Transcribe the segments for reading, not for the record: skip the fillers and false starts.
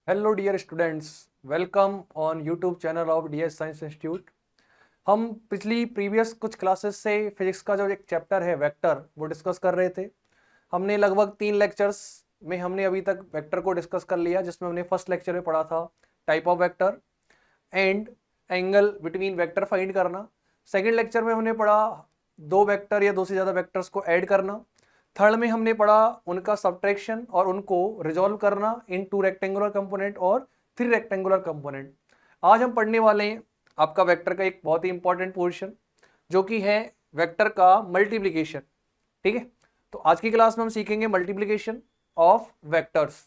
Hello dear students, welcome on YouTube channel of DS science institute. हम पिछली previous कुछ classes से physics का जो एक चैप्टर है वेक्टर वो डिस्कस कर रहे थे। हमने लगभग 3 लेक्चर्स में हमने अभी तक वेक्टर को डिस्कस कर लिया, जिसमें हमने फर्स्ट लेक्चर में पढ़ा था type of vector and angle between vector find करना। सेकेंड लेक्चर में हमने पढ़ा दो वेक्टर या दो से ज़्यादा वेक्टर्स को ऐड करना। थर्ड में हमने पढ़ा उनका सब्ट्रैक्शन और उनको रिजॉल्व करना इन 2 रेक्टेंगुलर कंपोनेंट और 3 रेक्टेंगुलर कंपोनेंट। आज हम पढ़ने वाले हैं आपका वेक्टर का एक बहुत ही इंपॉर्टेंट पोर्शन, जो कि है वेक्टर का मल्टीप्लिकेशन। ठीक है, तो आज की क्लास में हम सीखेंगे मल्टीप्लिकेशन ऑफ वेक्टर्स,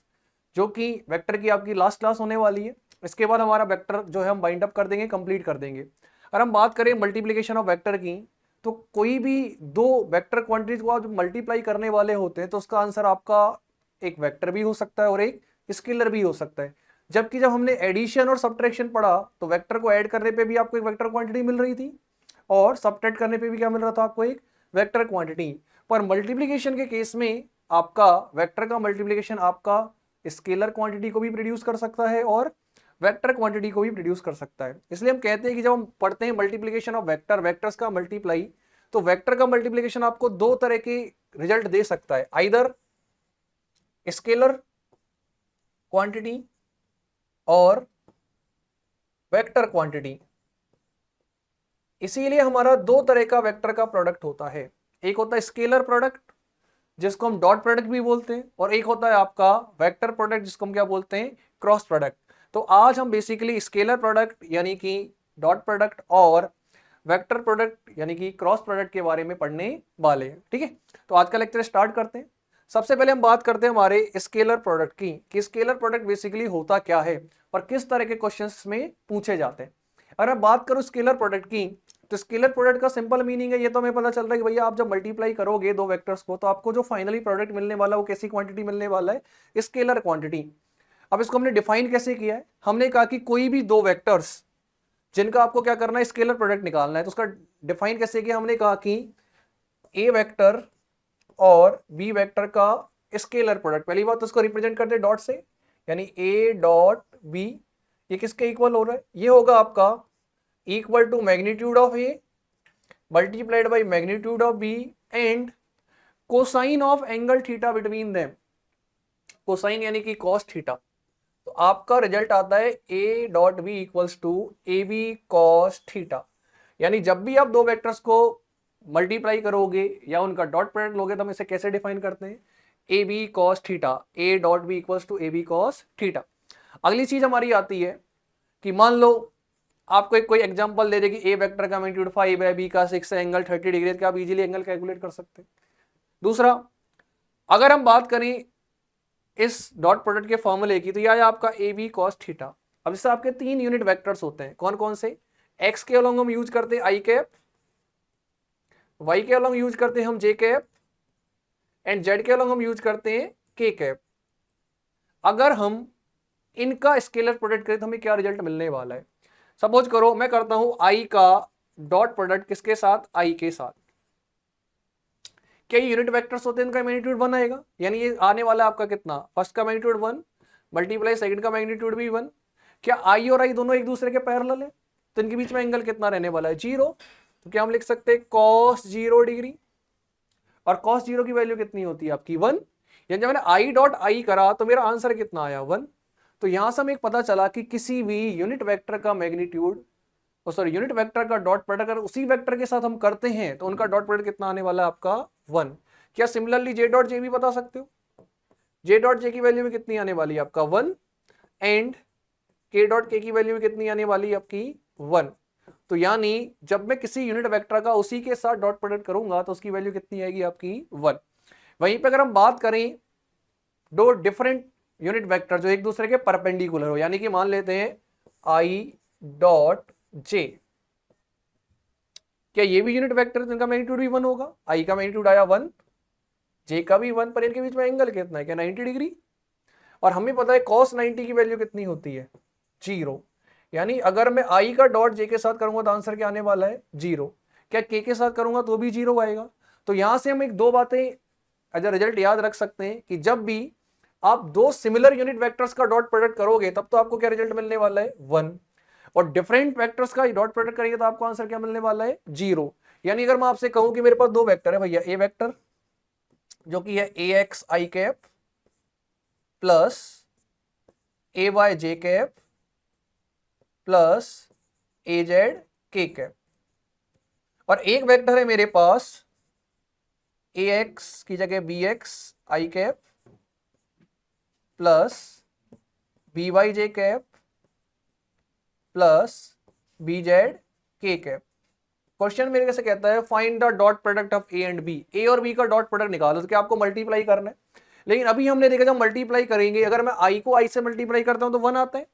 जो कि वेक्टर की आपकी लास्ट क्लास होने वाली है। इसके बाद हमारा वेक्टर जो है हम बाइंड अप कर देंगे, कंप्लीट कर देंगे। अगर हम बात करें मल्टीप्लिकेशन ऑफ वेक्टर की, तो कोई भी दो वेक्टर क्वांटिटीज को आप मल्टीप्लाई करने वाले होते हैं तो उसका आंसर आपका एक वेक्टर भी हो सकता है और एक स्केलर भी हो सकता है। जबकि जब हमने एडिशन और सब्ट्रैक्शन पढ़ा तो वेक्टर को ऐड करने पे भी आपको एक वेक्टर क्वांटिटी मिल रही थी और सब्ट्रैक्ट करने पे भी क्या मिल रहा था आपको, एक वेक्टर क्वांटिटी। पर मल्टीप्लिकेशन के केस में आपका वेक्टर का मल्टीप्लिकेशन आपका स्केलर क्वांटिटी को भी प्रोड्यूस कर सकता है और वेक्टर क्वांटिटी को भी प्रोड्यूस कर सकता है। इसलिए हम कहते हैं कि जब हम पढ़ते हैं मल्टीप्लिकेशन ऑफ वेक्टर, वेक्टर्स का मल्टीप्लाई, तो वेक्टर का मल्टीप्लिकेशन आपको दो तरह के रिजल्ट दे सकता है, आइदर स्केलर क्वांटिटी और वेक्टर क्वांटिटी। इसीलिए हमारा दो तरह का वेक्टर का प्रोडक्ट होता है, एक होता है स्केलर प्रोडक्ट जिसको हम डॉट प्रोडक्ट भी बोलते हैं, और एक होता है आपका वेक्टर प्रोडक्ट जिसको हम क्या बोलते हैं, क्रॉस प्रोडक्ट। तो आज हम बेसिकली स्केलर प्रोडक्ट यानी कि डॉट प्रोडक्ट और वेक्टर प्रोडक्ट यानी कि क्रॉस प्रोडक्ट के बारे में पढ़ने वाले हैं। ठीक है, तो आज का लेक्चर स्टार्ट करते हैं। सबसे पहले हम बात करते हैं हमारे स्केलर प्रोडक्ट की, कि स्केलर प्रोडक्ट बेसिकली होता क्या है और किस तरह के क्वेश्चंस में पूछे जाते हैं। अगर मैं बात करूं स्केलर प्रोडक्ट की, तो स्केलर प्रोडक्ट का सिंपल मीनिंग है, ये तो हमें पता चल रहा है कि भैया आप जब मल्टीप्लाई करोगे दो वेक्टर्स को तो आपको जो फाइनली प्रोडक्ट मिलने वाला है वो कैसी क्वांटिटी मिलने वाला है, स्केलर क्वांटिटी। अब इसको हमने डिफाइन कैसे किया है, हमने कहा कि कोई भी दो वेक्टर्स जिनका आपको क्या करना है, स्केलर प्रोडक्ट निकालना है, तो उसका डिफाइन कैसे किया, हमने कहा कि ए वेक्टर और बी वेक्टर का स्केलर प्रोडक्ट, पहली बात तो उसको रिप्रेजेंट करते हैं डॉट से, यानी ए डॉट बी, ये किसके इक्वल हो रहा है, ये होगा आपका equal to magnitude of a multiplied by magnitude of b and cosine of angle theta between them, cosine यानी कि कॉस थीटा। तो आपका रिजल्ट आता है a dot B equals to A B cos theta. यानी जब भी आप दो वेक्टर्स को मल्टीप्लाई करोगे या उनका डॉट प्रोडक्ट लोगे तो हम इसे कैसे डिफाइन करते हैं, a B cos theta, a dot B equals to A B cos theta. अगली चीज हमारी आती है कि मान लो आपको एक कोई एग्जांपल दे दे कि ए वेक्टर का मैग्नीट्यूड 5 है, बी का 6 है, एंगल 30 डिग्री है, आप इजीली एंगल कैलकुलेट कर सकते हैं। दूसरा, अगर हम बात करें इस डॉट प्रोडक्ट के फॉर्मूले की, तो यह है आपका ए बी कॉस थीटा। अब इससे आपके 3 यूनिट वेक्टर्स होते हैं, कौन कौन से, एक्स के अलोंग हम यूज करते हैं आई कैप, वाई के अलोंग यूज करते हैं हम जे कैप एंड जेड के अलोंग हम यूज करते हैं के कैप। अगर हम इनका स्केलर प्रोडक्ट करें तो हमें क्या रिजल्ट मिलने वाला है, सपोज करो मैं करता हूं आई का डॉट प्रोडक्ट किसके साथ, आई के साथ, क्या ये यूनिट वेक्टर्स होते हैं, इनका मैग्नीट्यूड 1 आएगा, यानी ये आने वाला है आपका कितना, फर्स्ट का मैग्नीट्यूड 1 मल्टीप्लाई सेकंड का मैग्नीट्यूड भी 1। क्या आई और आई दोनों एक दूसरे के पैरेलल है, तो इनके बीच में एंगल कितना रहने वाला है, 0। तो क्या हम लिख सकते हैं cos 0 डिग्री, और cos 0 की वैल्यू कितनी होती है आपकी 1। यानी जब मैंने आई डॉट आई करा तो मेरा आंसर कितना आया 1। तो यहां से हमें पता चला कि किसी भी यूनिट वेक्टर का मैग्नीट्यूड, यूनिट वेक्टर का डॉट प्रोडक्ट अगर उसी वेक्टर के साथ हम करते हैं तो उनका डॉट प्रोडक्ट कितना आने वाला है आपका 1। क्या सिमिलरली जे डॉट जे भी बता सकते हो, जे डॉट जे की वैल्यू में कितनी आने वाली है आपका 1 एंड के डॉट के की वैल्यू में कितनी आने वाली है आपकी 1। तो यानी जब मैं किसी यूनिट वेक्टर का उसी के साथ डॉट प्रोडक्ट करूंगा तो उसकी वैल्यू कितनी आएगी आपकी 1। वहीं पे अगर हम बात करें दो डिफरेंट यूनिट वेक्टर जो एक दूसरे के परपेंडिकुलर हो, यानी कि मान लेते हैं आई डॉट जे, क्या ये भी यूनिट वेक्टर, इनका मैग्नीट्यूड भी 1 होगा, आई का मैग्नीट्यूड आया 1, जे का भी 1, पर इनके बीच में एंगल कितना है, क्या 90 डिग्री। और हमें पता है cos 90 की वैल्यू कितनी होती है, 0। यानी अगर मैं आई का डॉट जे के साथ करूंगा तो आंसर क्या आने वाला है 0। क्या के साथ करूंगा तो भी 0 आएगा। तो यहां से हम एक दो बातें एज अ रिजल्ट याद रख सकते हैं कि जब भी आप दो सिमिलर यूनिट वेक्टर्स का डॉट प्रोडक्ट करोगे तब तो आपको क्या रिजल्ट मिलने वाला है 1, और डिफरेंट वेक्टर्स का डॉट प्रोडक्ट करेंगे तो आपको आंसर क्या मिलने वाला है 0। यानी अगर मैं आपसे कहूं कि मेरे पास दो वेक्टर है भैया, ए वेक्टर जो कि है ए एक्स आई कैप प्लस ए वाई जे कैप प्लस ए जेड के कैप, और एक वेक्टर है मेरे पास ए एक्स की जगह बी एक्स आई कैप प्लस बी वाई जे कैप प्लस बी जेड के कैप। क्वेश्चन मेरे कैसे कहता है find the dot product of A and B, A और बी का डॉट प्रोडक्ट निकालो, तो क्या आपको मल्टीप्लाई करना है। लेकिन अभी हमने देखा जब मल्टीप्लाई करेंगे, अगर मैं आई को आई से मल्टीप्लाई करता हूं तो 1 आता है,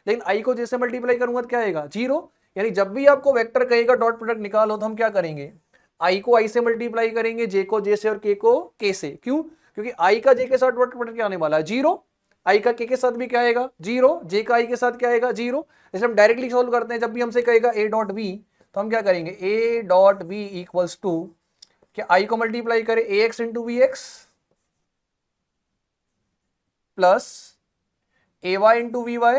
लेकिन आई को जैसे मल्टीप्लाई करूंगा तो क्या आएगा 0। यानी जब भी आपको वेक्टर कहेगा डॉट प्रोडक्ट निकालो तो हम क्या करेंगे, आई को आई से मल्टीप्लाई करेंगे, जे को जे से और के को के से। क्यों? क्योंकि आई का जे के साथ डॉट प्रोडक्ट क्या आने वाला है 0, आई का के साथ भी क्या आएगा 0, जे का आई के साथ क्या आएगा 0। इसलिए हम डायरेक्टली सोल्व करते हैं, जब भी हमसे कहेगा ए डॉट बी तो हम क्या करेंगे A dot B equals to क्या आई को मल्टीप्लाई करें A x into V X plus A Y into V Y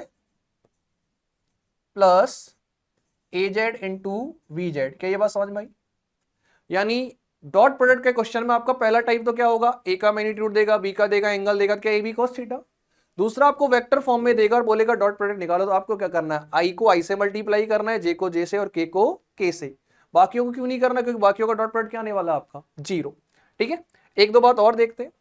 plus A Z into V Z. क्या ये बात समझ में आई? यानी डॉट प्रोडक्ट के क्वेश्चन में आपका पहला टाइप तो क्या होगा, ए का मैग्नीट्यूड देगा, बी का देगा, एंगल देगा, क्या ए बी कॉस थीटा। दूसरा आपको वेक्टर फॉर्म में देगा और बोलेगा डॉट प्रोडक्ट निकालो, तो आपको क्या करना है आई को आई से मल्टीप्लाई करना है, जे को जे से और के को के से। बाकियों को क्यों नहीं करना, क्योंकि बाकियों का डॉट प्रोडक्ट क्या आने वाला है आपका 0। ठीक है, एक दो बात और देखते हैं।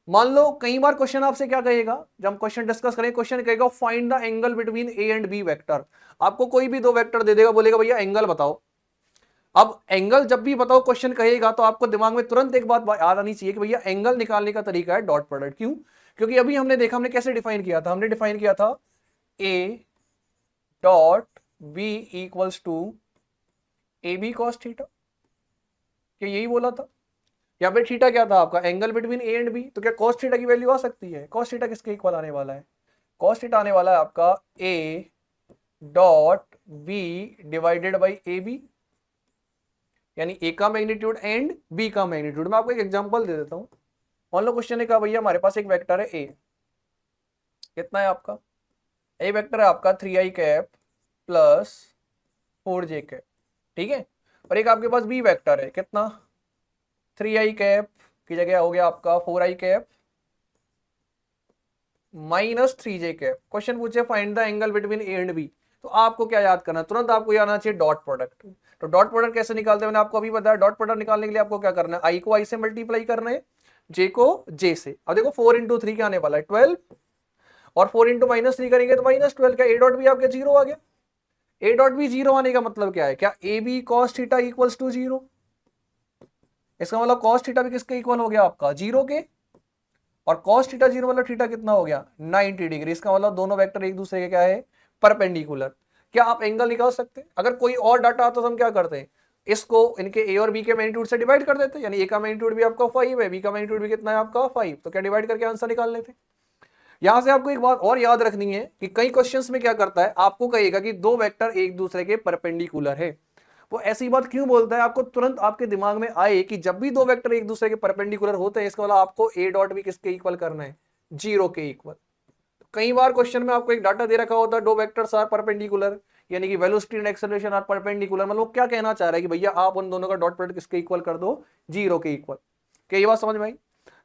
मान लो कई बार क्वेश्चन आपसे क्या कहेगा, जब हम क्वेश्चन डिस्कस करें, क्वेश्चन कहेगा find the angle between A and b vector. आपको कोई भी दो वेक्टर दे देगा, बोलेगा भैया एंगल बताओ। अब एंगल जब भी बताओ क्वेश्चन कहेगा तो आपको दिमाग में तुरंत एक बात याद आनी चाहिए कि भैया एंगल निकालने का तरीका है डॉट प्रोडक्ट। क्यों? क्योंकि अभी हमने देखा, हमने कैसे डिफाइन किया था, हमने डिफाइन किया था a dot B equals to A B cos theta, क्या यही बोला था? या फिर थीटा क्या था आपका, angle between A and B, तो क्या कॉस थीटा की वैल्यू आ सकती है? कॉस थीटा किसके इक्वल आने वाला है? कॉस थीटा आने वाला है आपका ए dot B divided by a b, यानी ए का मैग्नीट्यूड एंड बी का मैग्नीट्यूड। मैं आपको एक एग्जांपल दे देता हूं। मान लो क्वेश्चन ने कहा भैया हमारे पास एक वेक्टर है ए, कितना है आपका, ए वेक्टर है आपका 3i cap plus 4j cap, ठीक है। और एक आपके पास बी वेक्टर है कितना, 3i कैप की जगह हो गया आपका 4i cap minus 3j cap. Question पूछे find the angle between A and B, तो आपको क्या याद करना, तुरंत आपको याद आना चाहिए डॉट प्रोडक्ट। तो डॉट प्रोडक्ट कैसे निकालते हैं, मैंने आपको अभी बताया। डॉट प्रोडक्ट निकालने के लिए आपको क्या करना है, आई को आई से मल्टीप्लाई करना है, जे को जे से। अब देखो 4 इंटू 3 क्या आने वाला है 12, और 4 इंटू माइनस 3 करेंगे तो -12। क्या ए डॉट बी आपके 0 आ गया? ए डॉट बी 0 आने का मतलब क्या है, क्या A B cos theta equals to 0। इसका मतलब कॉस थीटा भी किसके इक्वल हो गया आपका 0 के, और कॉस थीटा 0 मतलब थीटा कितना हो गया 90 डिग्री। इसका मतलब दोनों वेक्टर एक दूसरे के क्या है परपेंडिकुलर। क्या आप एंगल निकाल सकते हैं? अगर कोई और डाटा आता तो हम क्या करते हैं, इसको इनके ए और बी के मैग्नीट्यूड से डिवाइड कर देते हैं। यानी ए का मैग्नीट्यूड भी आपका 5 है, बी का मैग्नीट्यूड भी कितना है आपका 5, तो क्या डिवाइड करके आंसर निकाल लेते हैं। यहां से आपको एक बात और याद रखनी है कि कई क्वेश्चंस में क्या करता है, आपको कहेगा कि दो वेक्टर एक दूसरे के परपेंडिकुलर है। वो ऐसी बात क्यों बोलता है, आपको तुरंत आपके दिमाग में आए कि जब भी दो वेक्टर एक दूसरे के परपेंडिकुलर होते हैं, इसका मतलब आपको ए डॉट भी किसके इक्वल करना है 0 के इक्वल। कई बार क्वेश्चन में आपको एक डाटा दे रखा होता है दो वेक्टर्स आर परपेंडिकुलर, यानी कि velocity and acceleration are perpendicular. मतलब क्या कहना चाह रहा है कि भैया आप उन दोनों का डॉट प्रोडक्ट किसके इक्वल कर दो 0 के इक्वल। क्या ये बात समझ में आई?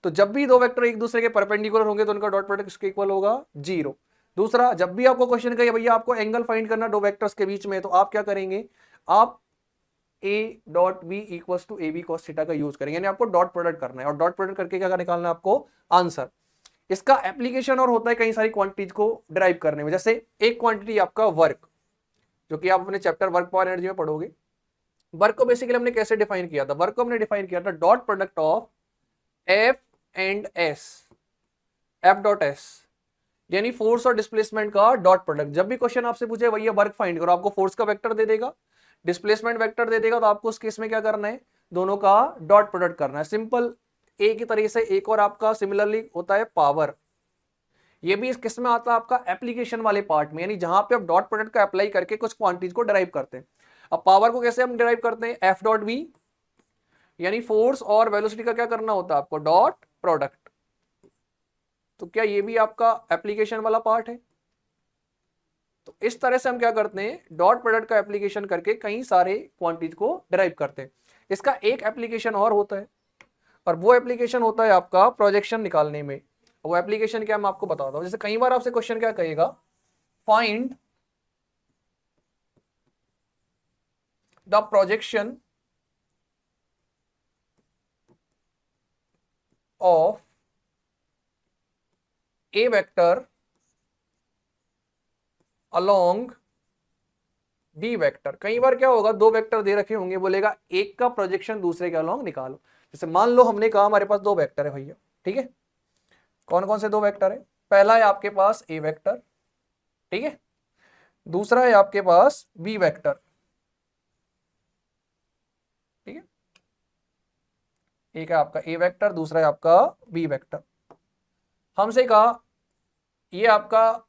तो जब भी दो वेक्टर एक दूसरे के परपेंडिकुलर होंगे तो उनका डॉट प्रोडक्ट किसके इक्वल होगा 0। दूसरा, जब भी आपको क्वेश्चन कहे भैया आपको एंगल फाइंड करना दो वेक्टर्स के बीच में, तो आप क्या करेंगे, आप a dot B equals to A B cos theta का यूज करेंगे। यानी आपको डॉट प्रोडक्ट करना है, और डॉट प्रोडक्ट करके क्या निकालना है आपको आंसर। इसका एप्लीकेशन और होता है कई सारी क्वांटिटीज को डिराइव करने में। जैसे एक क्वांटिटी आपका वर्क, जो कि आप अपने चैप्टर वर्क पावर एनर्जी में पढ़ोगे। वर्क को बेसिकली हमने कैसे डिफाइन किया था, वर्क को हमने डिफाइन किया था dot product of F and S, F dot S, यानी फोर्स और डिस्प्लेसमेंट का डॉट प्रोडक्ट। जब भी क्वेश्चन आपसे पूछे भैया वर्क फाइंड करो, आपको फोर्स का वेक्टर दे देगा, डिस्प्लेसमेंट वेक्टर दे देगा, तो आपको उस केस में क्या करना है, दोनों का डॉट प्रोडक्ट करना है। सिंपल ए की तरीके से एक और आपका सिमिलरली होता है पावर। ये भी इस किस में आता है आपका एप्लीकेशन वाले पार्ट में, यानी जहां पे आप डॉट प्रोडक्ट का अप्लाई करके कुछ क्वांटिटीज को डिराइव करते हैं। अब पावर को कैसे हम डिराइव करते हैं, एफ डॉट बी, यानी फोर्स और वेलोसिटी का क्या करना होता है आपको डॉट प्रोडक्ट। तो क्या ये भी आपका एप्लीकेशन वाला पार्ट है? तो इस तरह से हम क्या करते हैं, डॉट प्रोडक्ट का एप्लीकेशन करके कई सारे क्वांटिटी को डिराइव करते हैं। इसका एक एप्लीकेशन और होता है, और वो एप्लीकेशन होता है आपका प्रोजेक्शन निकालने में। वो एप्लीकेशन क्या मैं आपको बताता हूं। जैसे कई बार आपसे क्वेश्चन क्या कहेगा, find the projection of a vector along b vector. कई बार क्या होगा, दो वेक्टर दे रखे होंगे, बोलेगा एक का प्रोजेक्शन दूसरे के अलोंग निकालो। जैसे मान लो हमने कहा हमारे पास दो वेक्टर है भैया, ठीक है। कौन कौन से दो वेक्टर है? पहला है आपके पास ए वेक्टर, ठीक है। दूसरा है आपके पास बी वेक्टर, ठीक है। एक है आपका ए वेक्टर, दूसरा है आपका बी वेक्टर। हमसे कहा ये आपका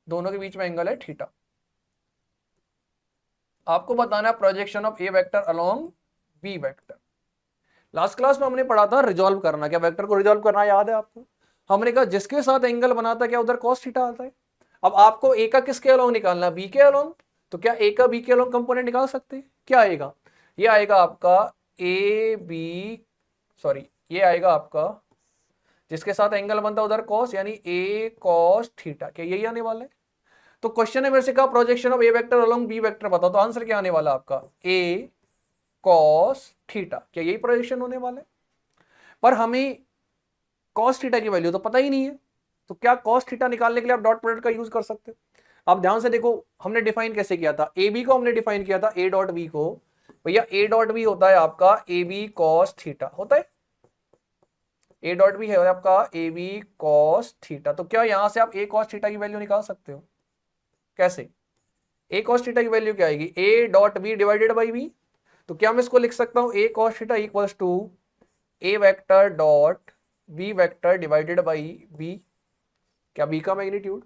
दोनों के बीच में एंगल है थीटा। आपको बताना है projection of a vector along b vector. Last class में हमने पढ़ा था रिजॉल्व करना, क्या वेक्टर को रिजॉल्व करना याद है आपको? हमने कहा जिसके साथ एंगल बनाता है क्या उधर कॉस थीटा आता है। अब आपको ए का किसके अलोंग निकालना है, बी के अलोंग। तो क्या ए का बी के अलोंग कंपोनेंट निकाल सकते हैं? क्या आएगा, ये आएगा आपका ए बी, सॉरी ये आएगा आपका जिसके साथ एंगल बनता है उधर कॉस, यानी ए कॉस थीटा। क्या यही आने वाला है? तो क्वेश्चन है मेरे से कहा projection of a vector along b vector बताओ, तो आंसर क्या आने वाला आपका ए कॉस थीटा। क्या यही प्रोजेक्शन होने वाला है? पर हमें कॉस थीटा की वैल्यू तो पता ही नहीं है, तो क्या कॉस थीटा निकालने के लिए आप डॉट प्रोडक्ट का यूज कर सकते हो। आप ध्यान से देखो हमने डिफाइन कैसे किया था, ए बी को हमने डिफाइन किया था ए डॉट बी को। भैया ए डॉट बी होता है आपका ए बी कॉस थीटा, होता है ए डॉट बी है आपका ए बी कॉस थीटा। तो क्या यहां से आप ए कॉस थीटा की वैल्यू निकाल सकते हो? कैसे? ए कॉस थीटा की वैल्यू क्या आएगी, A dot B divided by B. तो क्या मैं इसको लिख सकता हूं A cos theta equals to A vector dot B vector divided by B, क्या बी का मैग्नीट्यूड।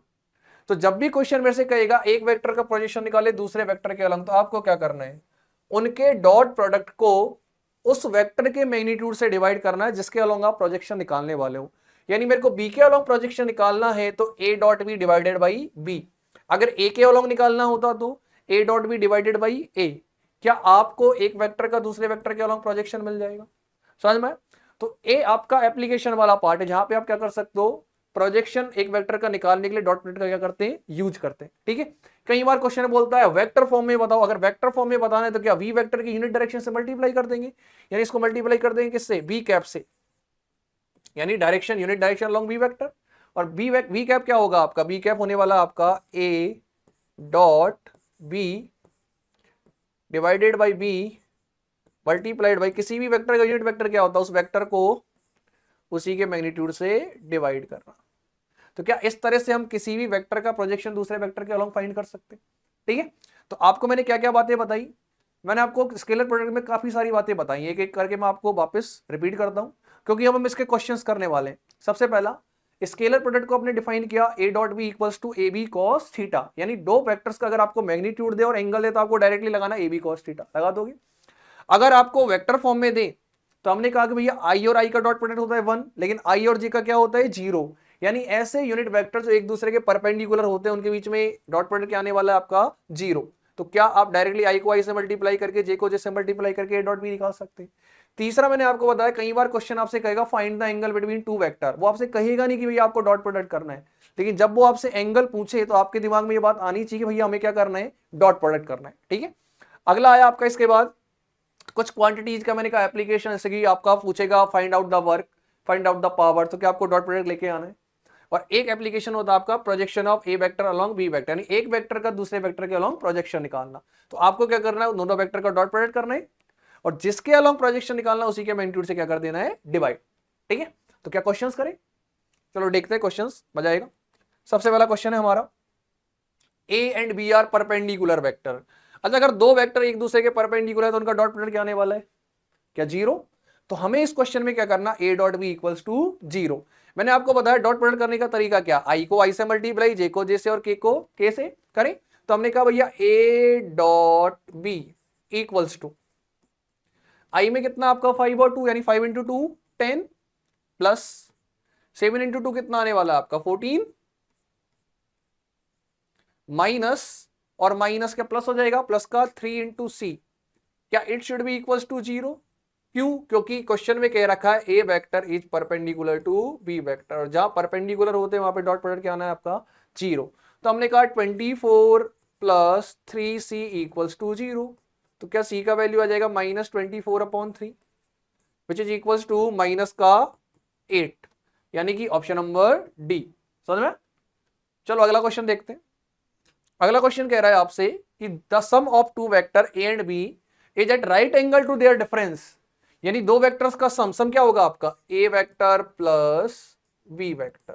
तो जब भी क्वेश्चन मेरे से कहेगा एक वेक्टर का प्रोजेक्शन निकाले दूसरे वेक्टर के अलग, तो आपको क्या करना है, उनके डॉट प्रोडक्ट को उस वेक्टर के मैग्नीट्यूड से डिवाइड करना है जिसके अलॉन्ग आप प्रोजेक्शन निकालने वाले हो। यानी मेरे को बी के अलॉन्ग प्रोजेक्शन निकालना है तो ए dot B divided by B. अगर ए के अलॉन्ग निकालना होता तो ए dot B divided by A. क्या आपको एक वेक्टर का दूसरे वेक्टर के अलॉन्ग प्रोजेक्शन मिल जाएगा? समझ में? तो ए आपका एप्लीकेशन वाला पार्ट है जहां पे आप क्या कर सकते हो, प्रोजेक्शन एक वेक्टर का निकालने के लिए डॉट प्रोडक्ट का क्या करते हैं, यूज करते हैं, ठीक है। कई बार क्वेश्चन बोलता है वेक्टर फॉर्म में बताओ, अगर वेक्टर फॉर्म में बताना है तो क्या वी वेक्टर की यूनिट डायरेक्शन से मल्टीप्लाई कर देंगे, यानी इसको मल्टीप्लाई कर देंगे किससे, वी कैप से, यानी direction unit direction along v vector. और वी कैप क्या होगा आपका, वी कैप होने वाला आपका ए dot B divided by b multiplied by किसी भी वेक्टर का यूनिट वेक्टर क्या होता है, उस वेक्टर को उसी के मैग्नीट्यूड से डिवाइड करना। तो क्या इस तरह से हम किसी भी वेक्टर का प्रोजेक्शन दूसरे वेक्टर के अलोंग फाइंड कर सकते हैं, ठीक है। तो आपको मैंने क्या क्या बातें बताई, मैंने आपको स्केलर प्रोडक्ट में काफी सारी बातें बताई, एक एक करके मैं आपको वापस रिपीट करता हूं क्योंकि अब हम इसके क्वेश्चंस करने वाले हैं। सबसे पहला, स्केलर प्रोडक्ट को आपने डिफाइन किया a dot B equals to A B cos theta, यानी दो वेक्टर्स का अगर आपको मैग्नीट्यूड दे और एंगल दे तो आपको डायरेक्टली लगाना ए बी कॉस थीटा, लगा दोगे। अगर आपको वेक्टर फॉर्म में दे तो हमने कहा कि भैया आई और आई का डॉट प्रोडक्ट होता है 1, लेकिन आई और जे का क्या होता है 0, यानी ऐसे यूनिट वेक्टर जो एक दूसरे के परपेंडिकुलर होते हैं उनके बीच में डॉट प्रोडक्ट क्या आने वाला है आपका 0। तो क्या आप डायरेक्टली आई को आई से मल्टीप्लाई करके जे को जे से मल्टीप्लाई करके ए डॉट बी निकाल सकते हैं। तीसरा मैंने आपको बताया कई बार क्वेश्चन आपसे कहेगा find the angle between two vector, वो आपसे कहेगा नहीं कि भैया आपको डॉट प्रोडक्ट करना है, लेकिन जब वो आपसे एंगल पूछे तो आपके दिमाग में ये बात आनी चाहिए कि भैया हमें क्या करना है, डॉट प्रोडक्ट करना है, ठीक है। अगला आया आपका इसके बाद कुछ क्वांटिटीज का, मैंने कहा एप्लीकेशन, जैसे कि आपका पूछेगा find out the work, find out the power, तो क्या आपको डॉट प्रोडक्ट लेके आना है। और एक एप्लीकेशन होता है आपका projection of a vector along b vector, यानी एक वेक्टर का दूसरे वेक्टर के अलोंग प्रोजेक्शन निकालना। तो आपको क्या करना है, दोनों वेक्टर का डॉट प्रोडक्ट करना है और जिसके अलोंग प्रोजेक्शन निकालना उसी के मैग्नीट्यूड से क्या कर देना है, डिवाइड, ठीक है। तो क्या क्वेश्चंस करें, चलो देखते हैं क्वेश्चंस, मजा आएगा। सबसे पहला क्वेश्चन है हमारा, a and B are perpendicular vector. अच्छा, अगर दो वेक्टर एक दूसरे के परपेंडिकुलर है तो उनका डॉट प्रोडक्ट क्या आने वाला है, क्या 0। तो हमें इस क्वेश्चन में क्या करना, a dot B equals to 0। मैंने आपको बताया डॉट प्रोडक्ट करने का तरीका क्या, आई को आई से मल्टीप्लाई, जे को जे से और के को के से करें। तो हमने कहा भैया A dot B equals to I में कितना आपका 5 और 2, यानी 5 इंटू 2 10, प्लस 7 इंटू 2 कितना आने वाला है आपका 14 माइनस, और माइनस क्या प्लस हो जाएगा, प्लस का 3 इंटू सी, क्या it should be equals to 0? क्यों? क्योंकि क्वेश्चन में कह रखा है A vector is perpendicular to B vector, और जहां परपेंडिकुलर होते हैं वहां पे डॉट प्रोडक्ट क्या आना है आपका 0। तो हमने कहा 24 प्लस 3c इक्वल्स टू 0, तो क्या c का वैल्यू आ जाएगा -24/3 which is equals to minus का 8, यानी कि ऑप्शन नंबर डी। समझ में? चलो अगला क्वेश्चन देखते हैं। अगला क्वेश्चन कह रहा है आपसे कि the sum of two vector A and B is at right angle to their difference, यानी दो वेक्टर्स का सम क्या होगा आपका ए वेक्टर प्लस बी वेक्टर,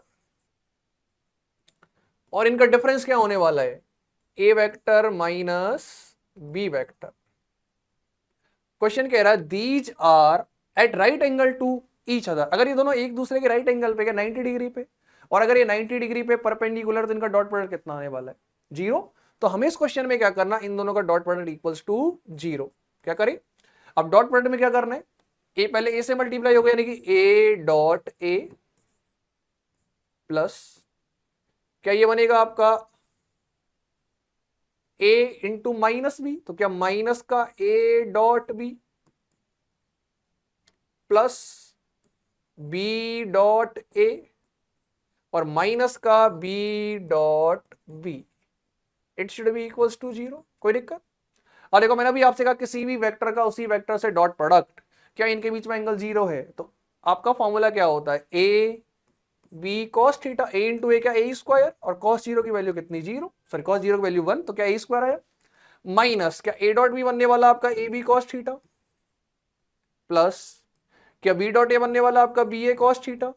और इनका डिफरेंस क्या होने वाला है A vector minus B vector. Question कह रहा है these are at right angle to each other, अगर ये दोनों एक दूसरे के राइट एंगल पे क्या 90 डिग्री पे, और अगर ये 90 डिग्री पे परपेंडिकुलर, तो इनका डॉट प्रोडक्ट कितना आने वाला है 0। तो हमें इस क्वेश्चन में क्या करना, इन दोनों का डॉट प्रोडक्ट इक्वल्स टू 0। क्या करें अब, डॉट प्रोडक्ट में क्या करना है, ए पहले ए से मल्टीप्लाई होगा, यानी कि ए डॉट ए प्लस क्या ये बनेगा आपका ए इंटू माइनस बी, तो क्या माइनस का a dot b plus b dot a और माइनस का b dot b, it should be equals to 0। कोई दिक्कत? और देखो मैंने अभी आपसे कहा किसी भी वेक्टर का उसी वेक्टर से डॉट प्रोडक्ट, क्या इनके बीच में एंगल 0 है, तो आपका फॉर्मूला क्या होता है A B cos theta, A into A क्या ए स्क्वायर, और कॉस 0 की वैल्यू कितनी 0, सॉरी कॉस 0 की वैल्यू 1, तो क्या ए स्क्वायर आया, माइनस क्या ए डॉट बी बनने वाला आपका a B cos theta, plus क्या बी डॉट ए बनने वाला आपका b a cos theta,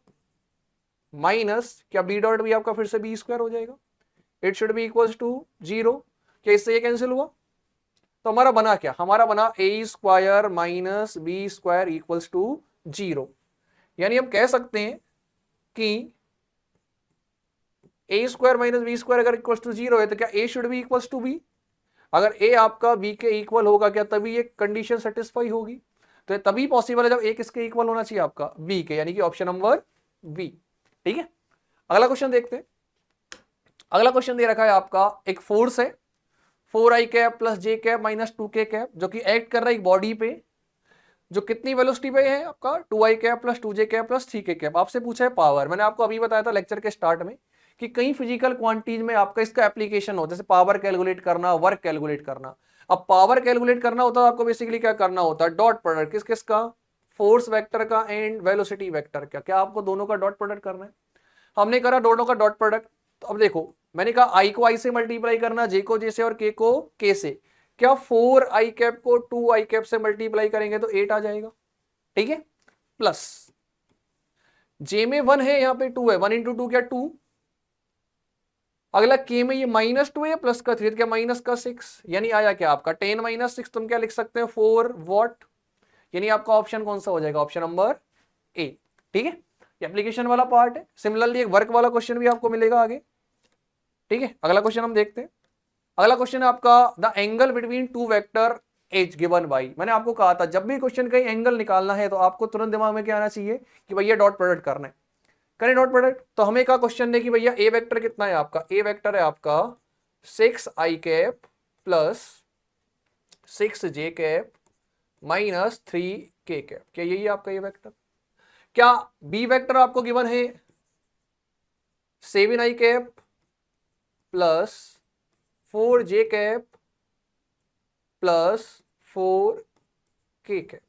minus क्या बी डॉट बी आपका फिर से बी स्क्वायर हो जाएगा, it should be equals to 0। क्या इससे ये कैंसिल हुआ, तो हमारा बना क्या, हमारा बना A square minus B square equals to 0। यानी हम कह सकते हैं कि A square minus B square अगर इक्वल्स टू 0 है, तो क्या A should be equals to B, अगर ए आपका बी के इक्वल होगा क्या तभी ये कंडीशन सेटिस्फाई होगी, तो ये तभी पॉसिबल है जब ए किसके इक्वल होना चाहिए आपका बी के, यानी कि ऑप्शन नंबर बी। ठीक है, अगला क्वेश्चन देखते हैं। अगला क्वेश्चन दे रखा है आपका, एक फोर्स है 4i कैप प्लस जे कैप माइनस 2k कैप, जो कि एक्ट कर रहा है एक बॉडी पे, जो कितनी वेलोसिटी पे है आपका 2i cap plus 2j cap plus 3k cap. आपसे पूछा है पावर, मैंने आपको अभी बताया था लेक्चर के स्टार्ट में कि कई फिजिकल क्वांटिटीज में आपका इसका एप्लीकेशन होता है, जैसे पावर कैलकुलेट करना, वर्क कैलकुलेट करना। अब पावर कैलकुलेट करना होता है आपको बेसिकली क्या करना होता है, डॉट प्रोडक्ट किस किस का, फोर्स वेक्टर का एंड वेलोसिटी वेक्टर का, क्या आपको दोनों का डॉट प्रोडक्ट करना है। हमने करा दोनों का डॉट प्रोडक्ट, तो अब देखो मैंने कहा आई को आई से मल्टीप्लाई करना, जे को जे से और के को के से, क्या 4i कैप को 2i कैप से मल्टीप्लाई करेंगे तो 8 आ जाएगा। ठीक है, प्लस जे में 1 है, यहां पे 2 है, 1 इंटू 2 क्या 2, अगला के में ये -2 है प्लस का 3, क्या माइनस का 6, यानी आया क्या आपका 10 माइनस 6, तुम क्या लिख सकते हो 4 वॉट, यानी आपका ऑप्शन कौन सा हो जाएगा, ऑप्शन नंबर ए। ठीक है, एप्लीकेशन वाला पार्ट है। सिमिलरली एक वर्क वाला क्वेश्चन भी आपको मिलेगा आगे। ठीक है, अगला क्वेश्चन हम देखते हैं। अगला क्वेश्चन है आपका the angle between two vector H given by, मैंने आपको कहा था जब भी क्वेश्चन कहीं एंगल निकालना है तो आपको तुरंत दिमाग में क्या आना चाहिए कि भैया डॉट प्रोडक्ट करना है। करें डॉट प्रोडक्ट, तो हमें क्या क्वेश्चन है कि भैया ए वेक्टर कितना है आपका, ए वेक्टर है आपका 6i cap plus 6j cap minus 3k cap, क्या यही है आपका ए वेक्टर। क्या बी वेक्टर आपको गिवन है 7i cap plus 4j cap plus 4k cap.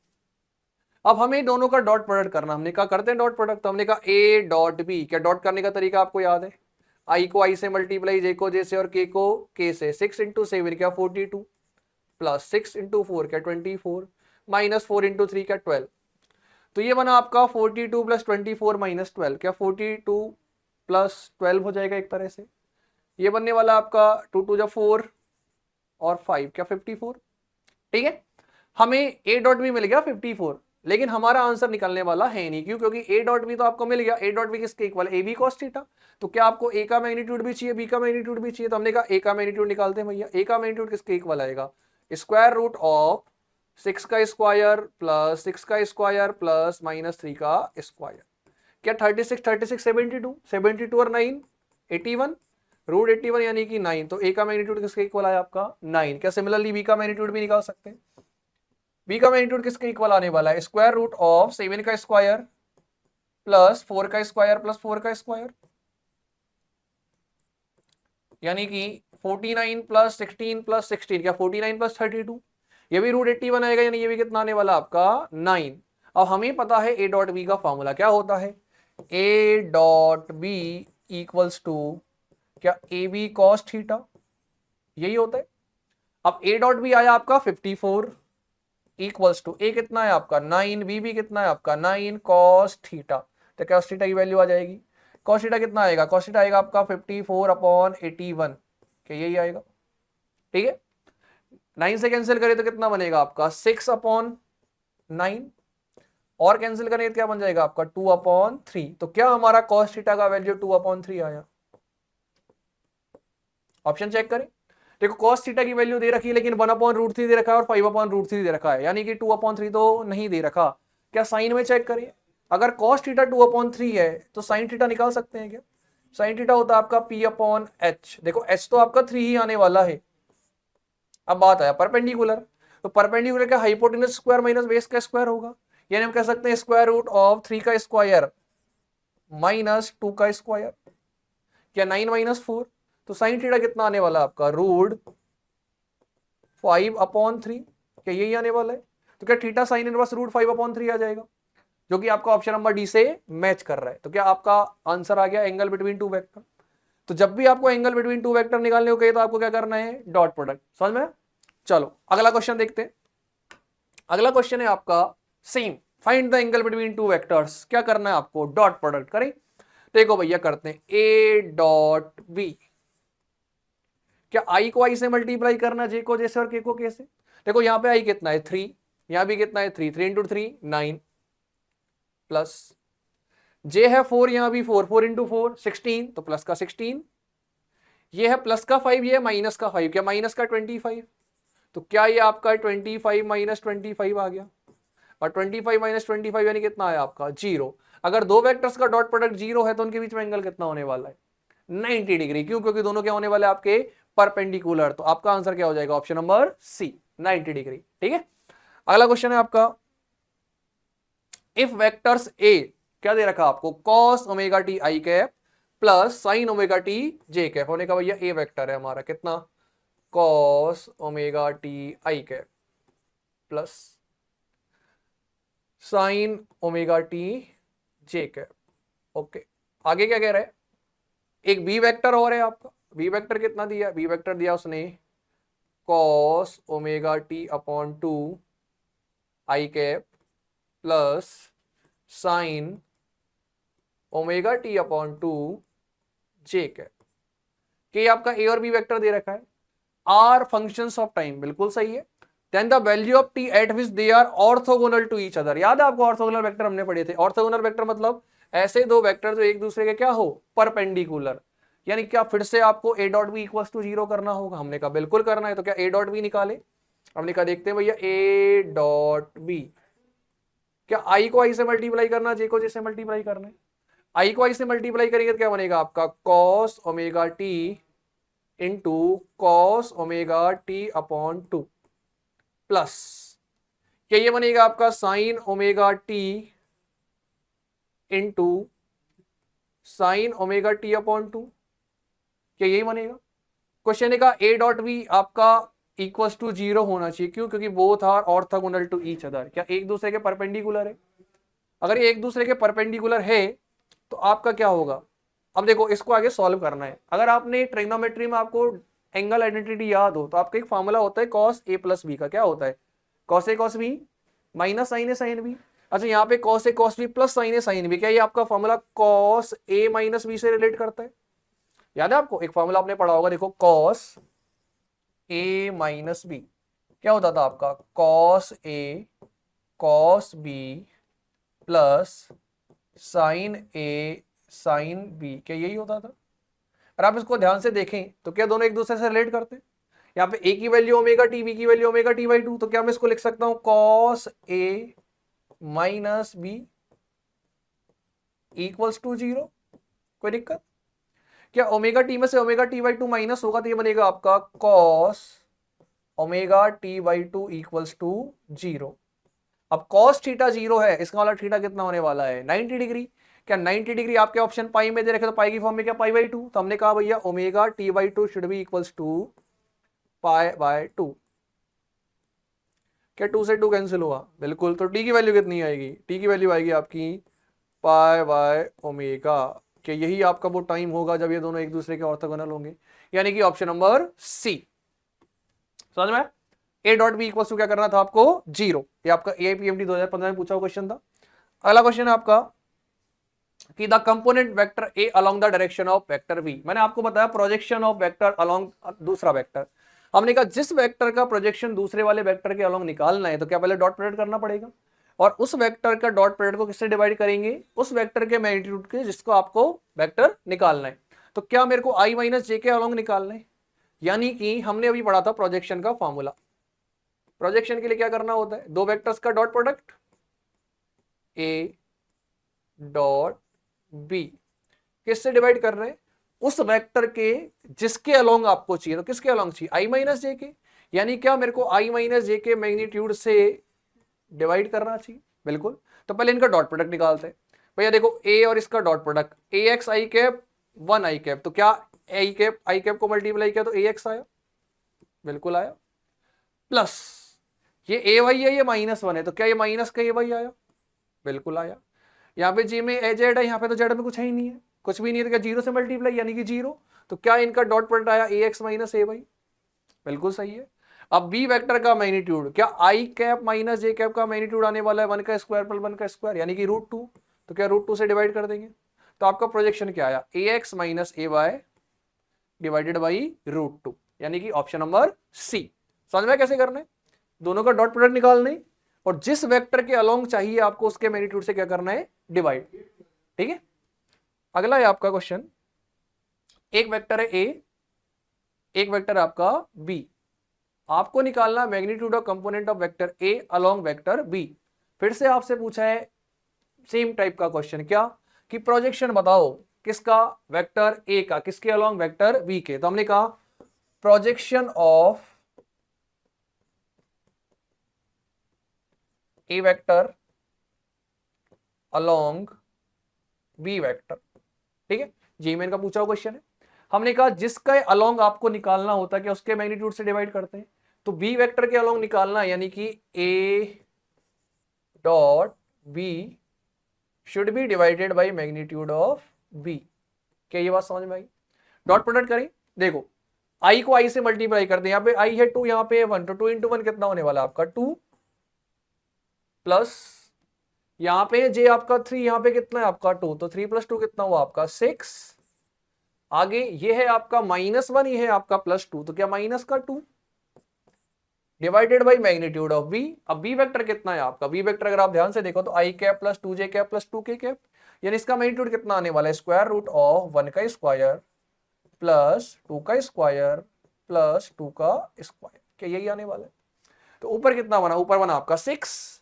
अब हमें दोनों का डॉट प्रोडक्ट करना, हमने कहा करते हैं डॉट प्रोडक्ट, तो हमने कहा ए डॉट बी, क्या डॉट करने का तरीका आपको याद है, आई को आई से मल्टीप्लाई, जे को जे से और के को के से, 6 इंटू 7 क्या 42 प्लस 6 इंटू 4 क्या 24 माइनस 4 इंटू 3 क्या 12, तो ये बना आपका 42 प्लस 24 माइनस 12, क्या 42 प्लस 12 हो जाएगा एक तरह से, ये बनने वाला आपका 2 2 4 और 5 क्या 54। ठीक है, हमें ए डॉट बी मिल गया 54, लेकिन हमारा आंसर निकलने वाला है नहीं, क्यों, क्योंकि ए डॉट बी तो आपको मिल गया, ए डॉट बी किसके इक्वल है ए बी कॉस थीटा, तो क्या आपको ए का मैग्नीट्यूड भी चाहिए बी का मैग्नीट्यूड भी चाहिए, तो हमने कहा ए का मैग्नीट्यूड निकालते हैं भैया। ए का मैग्नीट्यूड किसके इक्वल आएगा, स्क्वायर रूट ऑफ 6 का स्क्वायर प्लस 6 का स्क्वायर प्लस -3 का स्क्वायर, क्या 36 36 72 72 और 9 81 रूट 81 यानी कि 9। तो ए का मैग्नीट्यूड किसके इक्वल आया आपका 9। क्या सिमिलरली बी का मैग्नीट्यूड भी निकाल सकते हैं। बी का मैग्नीट्यूड किसके इक्वल आने वाला है स्क्वायर रूट ऑफ 7 का स्क्वायर प्लस 4 का स्क्वायर प्लस 4 का स्क्वायर यानी कि 49 प्लस 16 प्लस 16 क्या 49 प्लस 32 ये भी रूट 81 आएगा यानी ये भी कितना आने वाला आपका 9। अब हमें पता है ए डॉट बी का फॉर्मूला क्या होता है a dot B equals to क्या ए बी कॉस थीटा यही होता है। अब ए डॉट बी आया आपका 54 इक्वल्स टू ए कितना है आपका 9 बी भी कितना है आपका 9 कॉस थीटा। तो कॉस थीटा की वैल्यू आ जाएगी कॉस थीटा कितना आएगा कॉस थीटा आएगा आपका 54 अपॉन 81 क्या यही आएगा ठीक है। 9 से कैंसिल करें तो कितना बनेगा आपका 6 अपॉन 9 और कैंसिल करें तो क्या बन जाएगा आपका 2 अपॉन 3। तो क्या हमारा कॉस थीटा का वैल्यू 2 अपॉन 3 आया। ऑप्शन चेक करें देखो कॉस थीटा की वैल्यू दे रखी है लेकिन 1 अपॉन रूट 3 दे रखा है और 5 अपॉन रूट 3 दे रखा है यानी कि 2 अपॉन 3 तो नहीं दे रखा। क्या साइन में चेक करिए अगर कॉस थीटा 2 अपॉन 3 है तो साइन थीटा निकाल सकते हैं क्या। साइन थीटा होता है आपका p अपॉन एच। देखो h तो आपका 3 ही आने वाला है। अब बात आया परपेंडिकुलर तो परपेंडिकुलर का हाइपोटेनस स्क्वायर माइनस बेस का स्क्वायर होगा यानी हम कह सकते हैं स्क्वायर रूट ऑफ 3 का स्क्वायर माइनस 2 का स्क्वायर क्या 9 माइनस 4। तो साइन थीटा कितना आने वाला आपका रूट 5 अपॉन 3 क्या यही आने वाला है। तो क्या theta sine inverse root 5 upon 3 आ जाएगा जो कि आपका ऑप्शन नंबर डी से मैच कर रहा है। तो क्या आपका आंसर आ गया एंगल बिटवीन टू वेक्टर। तो जब भी आपको एंगल बिटवीन टू वेक्टर निकालने को कहे तो आपको क्या करना है डॉट प्रोडक्ट समझ में। चलो अगला क्वेश्चन देखते हैं। अगला क्वेश्चन है आपका same find the angle between two vectors. क्या करना है आपको डॉट प्रोडक्ट करें। देखो भैया करते हैं ए डॉट बी क्या आई को आई से मल्टीप्लाई करना जे को जैसे और के को कैसे। देखो यहाँ पे आई कितना है 3 यहाँ भी कितना है 3 3 इंटू 3 9 प्लस जे है 4 यहाँ भी 4 4 इंटू 4 16 तो प्लस का 16 ये है प्लस का 5 ये है माइनस का 5 क्या माइनस का 25 तो क्या ये आपका 25 माइनस 25 आ गया और 25 माइनस 25 यानी कितना आया आपका 0। अगर दो वेक्टर्स का डॉट प्रोडक्ट 0 है तो उनके बीच में एंगल कितना होने वाला है 90 डिग्री। क्यों क्योंकि दोनों क्या होने वाले आपके परपेंडिकुलर। तो आपका आंसर क्या हो जाएगा ऑप्शन नंबर सी 90 डिग्री ठीक है। अगला क्वेश्चन है आपका इफ वेक्टर्स ए क्या दे रखा आपको cos omega T I cap plus sine omega T J cap होने का भैया ए वेक्टर है हमारा कितना cos omega T I cap plus sine omega T J cap. Okay आगे क्या कह रहा है एक बी वेक्टर और है आपका बी वेक्टर कितना दिया बी वेक्टर दिया उसने cos omega T upon 2 I cap plus sine omega T upon 2 J cap कि आपका ए और बी वेक्टर दे रखा है आर फंक्शंस ऑफ टाइम बिल्कुल सही है। Then the value of t at which they are orthogonal to each other. याद है आपको ऑर्थोगोनल वेक्टर हमने पढ़े थे। ऑर्थोगोनल वेक्टर मतलब ऐसे दो वेक्टर जो एक दूसरे के क्या हो परपेंडिकुलर यानी क्या फिर से आपको a dot B equal to 0 करना होगा। हमने कहा बिल्कुल करना है। तो क्या ए डॉट बी निकाले हमने कहा देखते हैं भैया ए डॉट बी क्या आई को आई से मल्टीप्लाई करना जे को जे से मल्टीप्लाई करना है। आई को आई से मल्टीप्लाई करेंगे तो क्या बनेगा आपका cos omega t into cos omega T upon 2 plus क्या ये बनेगा आपका sine omega t into sine omega T upon 2 क्या यही बनेगा। क्वेश्चन का ए डॉट बी आपका इक्वल्स टू 0 होना चाहिए। क्यों क्योंकि both are orthogonal to each other. क्या एक दूसरे के परपेंडिकुलर है। अगर ये एक दूसरे के परपेंडिकुलर है तो आपका क्या होगा। अब देखो इसको आगे सॉल्व करना है। अगर आपने ट्रिग्नोमेट्री में आपको एंगल आइडेंटिटी याद हो तो आपका एक फॉर्मूला होता है cos a प्लस बी का। क्या होता है cos a cos b minus sine a sine b। अच्छा यहाँ पे cos a cos b plus sine a sine b क्या ये आपका formula cos a minus b से रिलेट करता है। याद है आपको एक फॉर्मूला आपने पढ़ा होगा देखो cos a माइनस b क्या होता था आपका cos a cos b plus sine a sine b क्या यही होता था। और आप इसको ध्यान से देखें तो क्या दोनों एक दूसरे से रिलेट करते हैं। यहाँ पे a की वैल्यू ओमेगा टी बी की वैल्यू ओमेगा टी बाई 2 तो क्या मैं इसको लिख सकता हूं cos a minus b equals to 0। कोई दिक्कत? क्या ओमेगा टी में से omega t by two minus होगा तो ये बनेगा आपका cos omega t by two equals to 0। अब कॉस थीटा 0 है, इसका मतलब थीटा कितना होने वाला है 90 डिग्री। क्या 90 डिग्री आपके ऑप्शन पाई में दे रखे, तो पाई की फॉर्म में क्या पाई बाई टू, तो हमने कहा भैया omega t by two should be equals to pi by two. क्या 2 से 2 कैंसिल हुआ? बिल्कुल। तो टी की वैल्यू कितनी आएगी? टी की वैल्यू आएगी आपकी पाई बाय ओमेगा। कि यही आपका वो टाइम होगा जब ये दोनों एक दूसरे के ऑर्थोगोनल होंगे, यानी कि ऑप्शन नंबर सी। समझ में? A dot B equal to क्या करना था आपको 0। ये आपका एआईपीएमटी 2015 में पूछा हुआ क्वेश्चन था। अगला क्वेश्चन है आपका कि the component vector a along the direction of vector b. मैंने आपको बताया प्रोजेक्शन ऑफ वेक्टर अलोंग दूसरा वेक्टर। हमने कहा जिस वेक्टर का प्रोजेक्शन दूसरे वाले वेक्टर के अलोंग निकालना है तो क्या पहले डॉट प्रोडक्ट करना पड़ेगा, और उस वेक्टर का डॉट प्रोडक्ट को किससे डिवाइड करेंगे? उस वेक्टर के मैग्नीट्यूड के जिसको आपको वेक्टर निकालना है। तो क्या मेरे को आई माइनस जे के अलोंग निकालना है, यानी कि हमने अभी पढ़ा था प्रोजेक्शन का फॉर्मूला। प्रोजेक्शन के लिए क्या करना होता है? दो वेक्टर्स का dot product a dot b किससे डिवाइड कर रहे हैं? उस वेक्टर के जिसके अलोंग आपको चाहिए। तो किसके अलोंग चाहिए? आई माइनस जे के, यानी क्या मेरे को आई माइनस जे के मैग्नीट्यूड से डिवाइड करना चाहिए। बिल्कुल। तो पहले इनका डॉट प्रोडक्ट निकालते हैं। भैया देखो ए और इसका डॉट प्रोडक्ट ए एक्स आई कैप 1 आई कैप, तो क्या आई कैप को मल्टीप्लाई किया तो ए एक्स आया? बिल्कुल आया। प्लस ये ए वाई है, ये -1 है, तो क्या ये माइनस का ए वाई आया? बिल्कुल आया। यहाँ पे जी में ए जेड है, यहाँ पे तो जेड में कुछ है ही नहीं है, कुछ भी नहीं है, तो क्या 0 से मल्टीप्लाई यानी कि 0। तो क्या इनका डॉट प्रोडक्ट आया A X minus A Y? बिल्कुल सही है। अब बी वेक्टर का मैग्नीट्यूड, क्या आई कैप माइनस जे कैप का मैग्नीट्यूड आने वाला है 1 का स्क्वायर प्लस 1 का स्क्वायर यानी कि √2। तो क्या √2 से डिवाइड कर देंगे, तो आपका प्रोजेक्शन क्या आया? A X minus A Y divided by √2, यानी कि ऑप्शन नंबर सी। समझ में कैसे करना है? दोनों का डॉट प्रोडक्ट निकालना है और जिस वेक्टर के अलोंग चाहिए आपको उसके मैग्नीट्यूड से क्या करना है? डिवाइड। ठीक है। अगला है आपका क्वेश्चन, एक वेक्टर है ए, एक वेक्टर है आपका बी। आपको निकालना magnitude of component of vector a along vector b. फिर से आपसे पूछा है सेम टाइप का क्वेश्चन, क्या कि प्रोजेक्शन बताओ किसका? वेक्टर ए का किसके अलोंग? वेक्टर बी के। तो हमने कहा projection of a vector along b vector. ठीक है, जीमेन का पूछा हुआ क्वेश्चन है। हमने कहा जिसका अलोंग आपको निकालना होता है कि उसके मैग्नीट्यूड से डिवाइड करते हैं, तो बी वेक्टर के अलोंग निकालना है, यानी कि a dot B should be divided by magnitude of b. क्या ये बात समझ में आई? डॉट प्रोडक्ट करें, देखो आई को आई से मल्टीप्लाई करते हैं, यहाँ पे आई है 2, यहाँ पे 1, तो 2 × 1 कितना होने वाला आपका 2, प्लस यहाँ पे जे आपका 3, यहाँ पे कितना है आपका 2, तो 3 + 2 कितना हुआ आपका 6। आगे ये है आपका -1, ये है आपका +2, तो क्या माइनस का 2 divided by magnitude of b. अब बी वेक्टर कितना है आपका? बी वेक्टर अगर आप ध्यान से देखो तो आई cap plus 2 J cap plus 2 के कैप, यानी इसका मैग्नीट्यूड कितना आने वाला है? स्क्वायर रूट ऑफ 1 का स्क्वायर प्लस 2 का स्क्वायर प्लस 2 का स्क्वायर। क्या यही आने वाला है? तो ऊपर कितना बना? ऊपर बना आपका 6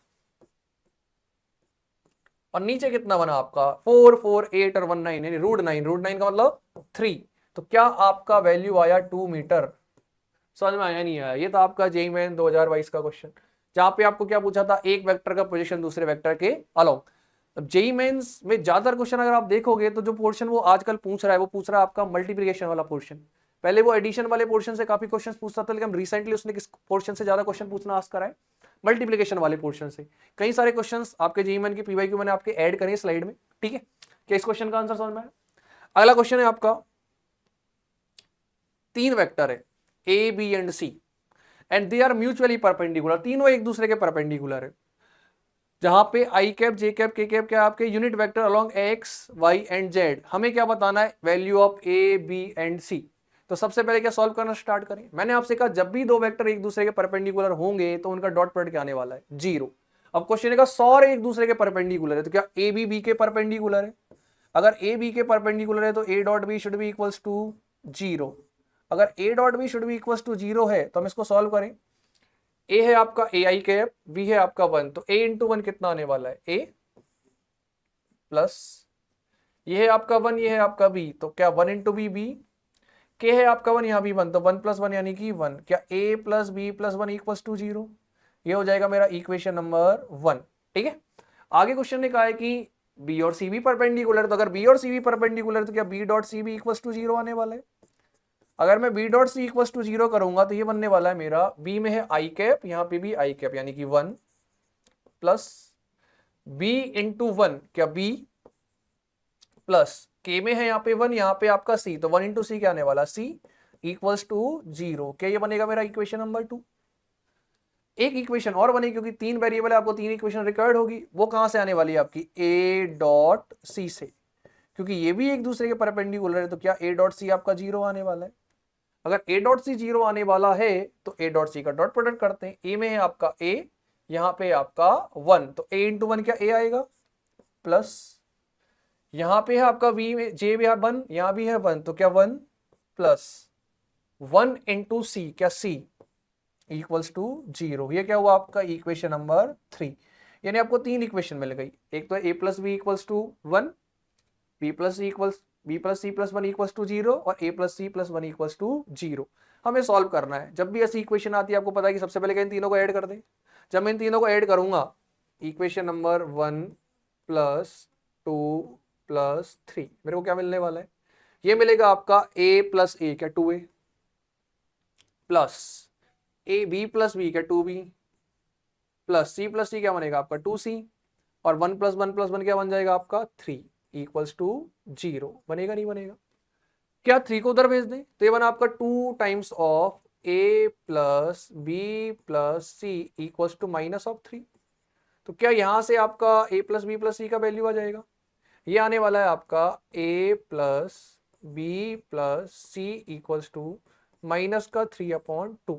और नीचे कितना बना आपका 4, 4, 8 और 1 9, यानी √9। √9 का मतलब 3। तो क्या आपका वैल्यू आया 2 मीटर? समझ में आया नहीं आया? ये था आपका जेईई मेन 2022 का क्वेश्चन, जहां पे आपको क्या पूछा था? एक वेक्टर का पोजीशन दूसरे वेक्टर के अलोंग। अब जेईई मेंस में ज्यादातर क्वेश्चन अगर आप देखोगे तो जो पोर्शन वो आजकल पूछ रहा है, वो पूछ रहा है आपका मल्टीप्लिकेशन वाला पोर्शन। पहले वो एडिशन वाले पोर्शन से काफी क्वेश्चन पूछता था, लेकिन रिसेंटली उसने किस पोर्शन से ज्यादा क्वेश्चन पूछना आस्क करा है? मल्टीप्लिकेशन वाले पोर्शन से। कई सारे क्वेश्चन आपके जेईई मेन की पीवाईक्यू मैंने आपके ऐड करे स्लाइड में। ठीक है, क्या इस क्वेश्चन का आंसर समझ में आया? अगला क्वेश्चन है आपका, 3 वेक्टर है A B and C and they are mutually perpendicular. तीनों एक दूसरे के परपेंडिकुलर है, जहां पे I cap J cap K cap क्या आपके unit vector along X Y and Z. हमें क्या बताना है? Value of A B and C. तो सबसे पहले क्या सॉल्व करना स्टार्ट करें? मैंने आपसे कहा जब भी दो वेक्टर एक दूसरे के परपेंडिकुलर होंगे तो उनका डॉट प्रोडक्ट क्या आने वाला है? 0। अब क्वेश्चन है सारे एक दूसरे के परपेंडिकुलर है, तो क्या ए बी के परपेंडिकुलर है? अगर ए बी के परपेंडिकुलर है तो ए dot B should be equals to 0। अगर a dot B should be equals to 0 है तो हम इसको सॉल्व करें। ए है आपका ए आई कैप, बी है आपका 1, तो ए × 1 कितना आने वाला है? ए प्लस ये है आपका 1, ये है आपका b, तो क्या 1 इंटू बी बी, के है आपका 1, यहाँ भी 1, तो 1 प्लस 1 यानी कि 1, क्या a plus B plus 1 equals to 0, ये हो जाएगा मेरा इक्वेशन नंबर 1। ठीक है, आगे क्वेश्चन ने कहा है कि b और c भी परपेंडिकुलर, तो अगर b और c भी परपेंडिकुलर तो क्या b डॉट c भी इक्वल्स टू 0 आने वाला है। अगर मैं b dot c equals to 0 करूंगा तो ये बनने वाला है मेरा, b में है i कैप, यहाँ पे भी i कैप, यानी कि 1 प्लस b इंटू 1, क्या b प्लस k में है यहाँ पे 1, यहाँ पे आपका c, तो 1 इंटू सी क्या आने वाला, c इक्वल्स टू 0, क्या ये बनेगा मेरा इक्वेशन नंबर 2। एक इक्वेशन और बनेगी, क्योंकि 3 वेरिएबल है, आपको 3 इक्वेशन रिक्वायर्ड होगी, वो कहां से आने वाली है आपकी a डॉट c से, क्योंकि ये भी एक दूसरे के परपेंडिकुलर है, तो क्या a डॉट c आपका 0 आने वाला है। अगर a डॉट c 0 आने वाला है तो a डॉट c का डॉट प्रोडक्ट करते हैं, a में है आपका a, यहाँ पे आपका 1, तो a इंटू 1 क्या a आएगा, प्लस यहाँ पे है आपका v में j भी है 1, यहाँ भी है 1, तो क्या 1 प्लस 1 इंटू सी, क्या c इक्वल्स टू 0, ये क्या हुआ आपका इक्वेशन नंबर 3। यानी आपको 3 इक्वेशन मिल गई, एक तो a plus B equals to 1, b plus C plus 1 equals to 0 और a plus C plus 1 equals to 0। हमें सॉल्व करना है। जब भी ऐसी इक्वेशन आती है आपको पता है कि सबसे पहले इन तीनों को ऐड कर दें। जब मैं इन तीनों को ऐड करूंगा, इक्वेशन नंबर 1 प्लस 2 प्लस 3, मेरे को क्या मिलने वाला है, ये मिलेगा आपका a प्लस ए, क्या 2a, प्लस ए बी प्लस बी, क्या 2b, प्लस सी क्या बनेगा आपका 2c, और 1 प्लस 1 प्लस 1 क्या बन जाएगा आपका 3 इक्वल्स टू 0। बनेगा नहीं बनेगा, क्या 3 को उधर भेज दें तो ये बना आपका 2 times of a plus B plus C equals to minus of 3। तो क्या यहां से आपका a plus B plus C का वैल्यू आ जाएगा, ये आने वाला है आपका a plus B plus C equals to minus का 3/2।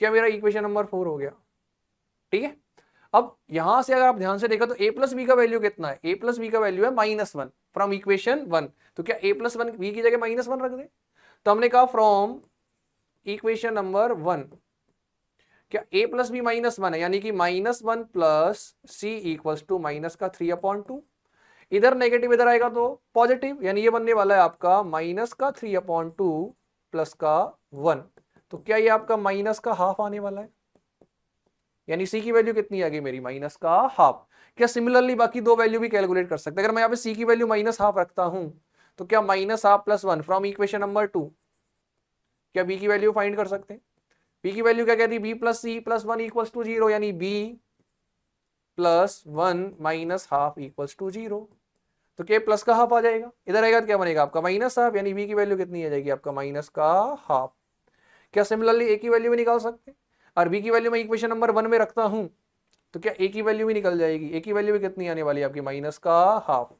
क्या मेरा इक्वेशन नंबर 4 हो गया। ठीक है, अब यहां से अगर आप ध्यान से देखा तो a प्लस बी का वैल्यू कितना है, a प्लस बी का वैल्यू है -1 फ्रॉम इक्वेशन 1, तो क्या a प्लस 1 बी की जगह -1 रख दे, तो हमने कहा फ्रॉम इक्वेशन नंबर 1, क्या a प्लस बी -1 है, यानी कि -1 plus C equals to minus का 3/2। इधर नेगेटिव इधर आएगा तो पॉजिटिव, यानी ये बनने वाला है आपका माइनस का 3/2 प्लस का 1, तो क्या ये आपका माइनस का हाफ आने वाला है, यानी सी की वैल्यू कितनी आ गई मेरी माइनस का हाफ। क्या सिमिलरली बाकी दो वैल्यू भी कैलकुलेट कर सकते हैं, अगर मैं यहाँ पे सी की वैल्यू माइनस हाफ रखता हूं तो क्या minus half plus 1 from equation number 2, क्या बी की वैल्यू फाइंड कर सकते हैं। बी की वैल्यू क्या कहती है, B plus C plus 1 equals to 0, यानी B plus 1 minus half equals to 0, तो क्या प्लस का हाफ आ जाएगा, इधर आएगा तो क्या बनेगा आपका माइनस हाफ, यानी बी की वैल्यू कितनी आ जाएगी आपका माइनस का हाफ। क्या सिमिलरली ए की वैल्यू भी निकाल सकते हैं, और बी की वैल्यू मैं इक्वेशन नंबर 1 में रखता हूं तो क्या ए की वैल्यू भी निकल जाएगी, ए की वैल्यू भी कितनी आने वाली है आपकी माइनस का हाफ,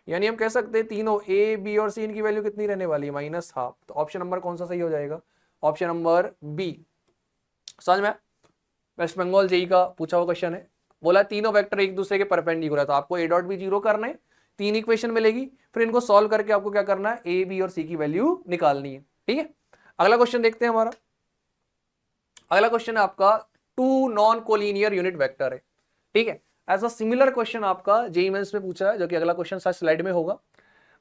यानी हम कह सकते हैं तीनों ए बी और सी इनकी वैल्यू कितनी रहने वाली है माइनस हाफ। तो ऑप्शन नंबर कौन सा सही हो जाएगा, ऑप्शन नंबर बी। समझ में, वेस्ट बंगाल जेई का पूछा हुआ क्वेश्चन है, बोला तीनों वेक्टर एक दूसरे के परपेंडिकुलर है, तो आपको ए डॉट बी 0 करना है, 3 इक्वेशन मिलेगी, फिर इनको सॉल्व करके आपको क्या करना है, ए बी और सी की वैल्यू निकालनी है। ठीक है, अगला क्वेश्चन देखते हैं हमारा। अगला क्वेश्चन है आपका 2 नॉन कोलिनियर यूनिट वेक्टर है। ठीक है, ऐसा सिमिलर क्वेश्चन आपका जेईई मेंस में पूछा है, जो कि अगला क्वेश्चन शायद स्लाइड में होगा।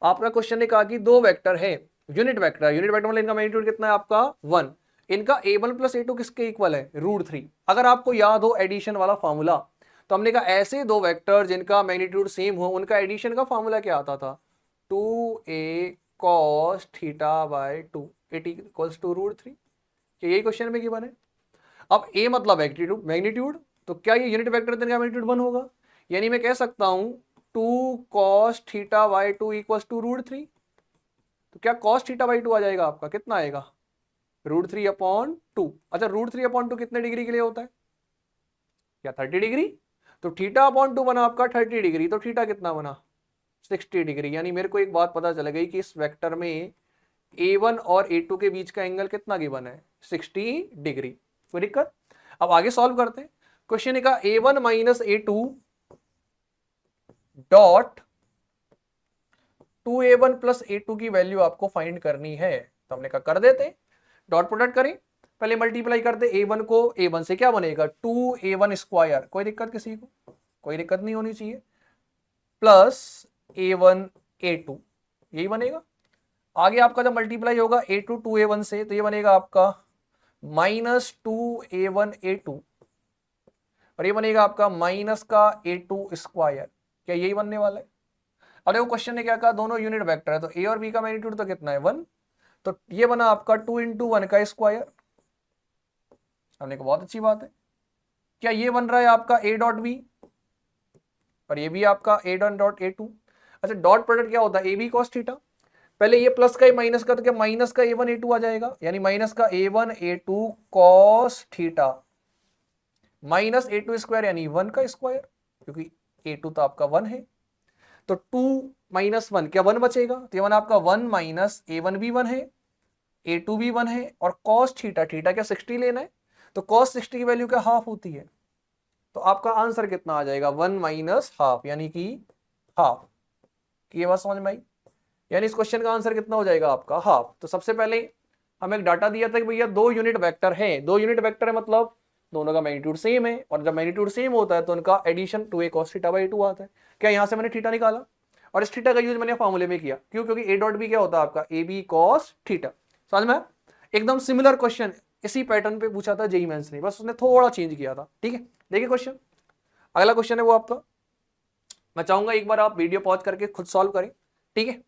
आपका क्वेश्चन ने कहा कि दो वेक्टर है, यूनिट वेक्टर मतलब इनका मैग्नीट्यूड कितना है आपका 1, इनका a1 प्लस a2 किसके इक्वल है, √3। अगर आपको याद हो एडिशन वाला फॉर्मूला, तो हमने कहा ऐसे दो वेक्टर जिनका मैग्नीट्यूड सेम हो उनका एडिशन का फॉर्मूला क्या आता था, 2a cos θ/2 it equals to √3। यही क्वेश्चन में गिवन है। अब a मतलब मैग्नीट्यूड, तो क्या ये यूनिट वेक्टर का मैग्नीट्यूड 1 होगा, यानी मैं कह सकता हूं 2 cos θ/2 इक्वल्स टू √3। तो क्या cos θ/2 आ जाएगा आपका, कितना आएगा, √3/2। अच्छा, √3/2 कितने डिग्री के लिए होता है, क्या 30 डिग्री, तो θ/2 बना आपका 30 डिग्री, तो थीटा कितना बना 60 डिग्री। यानी मेरे को एक बात पता चल गई कि इस वेक्टर में a1 और a2 के बीच का एंगल कितना गिवन है, 60 डिग्री। कोई दिक्कत, अब आगे सॉल्व करते हैं। क्वेश्चन का a1 minus a2 dot 2a1 plus a2 की वैल्यू आपको फाइंड करनी है, तो हमने कहा कर देते, डॉट प्रोडक्ट करें, पहले मल्टीप्लाई करते a1 को a1 से, क्या बनेगा 2a1 स्क्वायर, कोई दिक्कत किसी को, कोई दिक्कत नहीं होनी चाहिए, प्लस A1 A2 यही बनेगा। आगे आपका जब मल्टीप्लाई होगा A2 2A1 से तो ये बनेगा आपका -2A1 A2 और ये बनेगा आपका माइनस का A2 स्क्वायर। क्या यही बनने वाला है? अब देखो क्वेश्चन ने क्या कहा, दोनों यूनिट वेक्टर है तो A और B का मैग्नीट्यूड तो कितना है 1, तो ये बना आपका 2 × 1 का स्क्वायर। हमने कहा बहुत अच्छी बात है। क्या ये बन रहा है आपका A डॉट B और ये भी आपका A डॉट A2। अच्छा डॉट प्रोडक्ट क्या होता है AB cos थीटा, पहले ये प्लस का ही माइनस का तो क्या माइनस का A1 A2 आ जाएगा, यानी माइनस का A1 A2 cos theta minus A2 square यानी 1 का स्क्वायर, क्योंकि A2 तो आपका 1 है तो 2 - 1 क्या 1 बचेगा, तो ये 1 आपका 1 माइनस A1 भी 1 है A2 भी 1 है और cos थीटा, थीटा क्या 60 लेना है तो cos 60 की वैल्यू क्या हाफ होती है, तो आपका आंसर कितना आ जाएगा 1 माइनस हाफ यानी कि हाफ। ये बात समझ में आई, यानी इस क्वेश्चन का आंसर कितना हो जाएगा आपका हाफ। तो सबसे पहले हमें एक डाटा दिया था कि भैया दो यूनिट वेक्टर है, दो यूनिट वेक्टर है मतलब दोनों का मैग्नीट्यूड सेम है और जब मैग्नीट्यूड सेम होता है तो उनका एडिशन 2a cos θ/2 आता है। क्या यहां से मैंने थीटा निकाला और इस थीटा का यूज मैंने फॉर्मूले में किया, क्यों, क्योंकि a डॉट बी क्या होता है आपका AB cos θ। समझ में? एकदम सिमिलर क्वेश्चन इसी पैटर्न पे पूछा था जेईई मेंस ने, बस उसने थोड़ा चेंज किया था। ठीक है, देखिए क्वेश्चन, अगला क्वेश्चन है वो आपका, मैं चाहूंगा एक बार आप वीडियो पॉज करके खुद सॉल्व करें। ठीक है,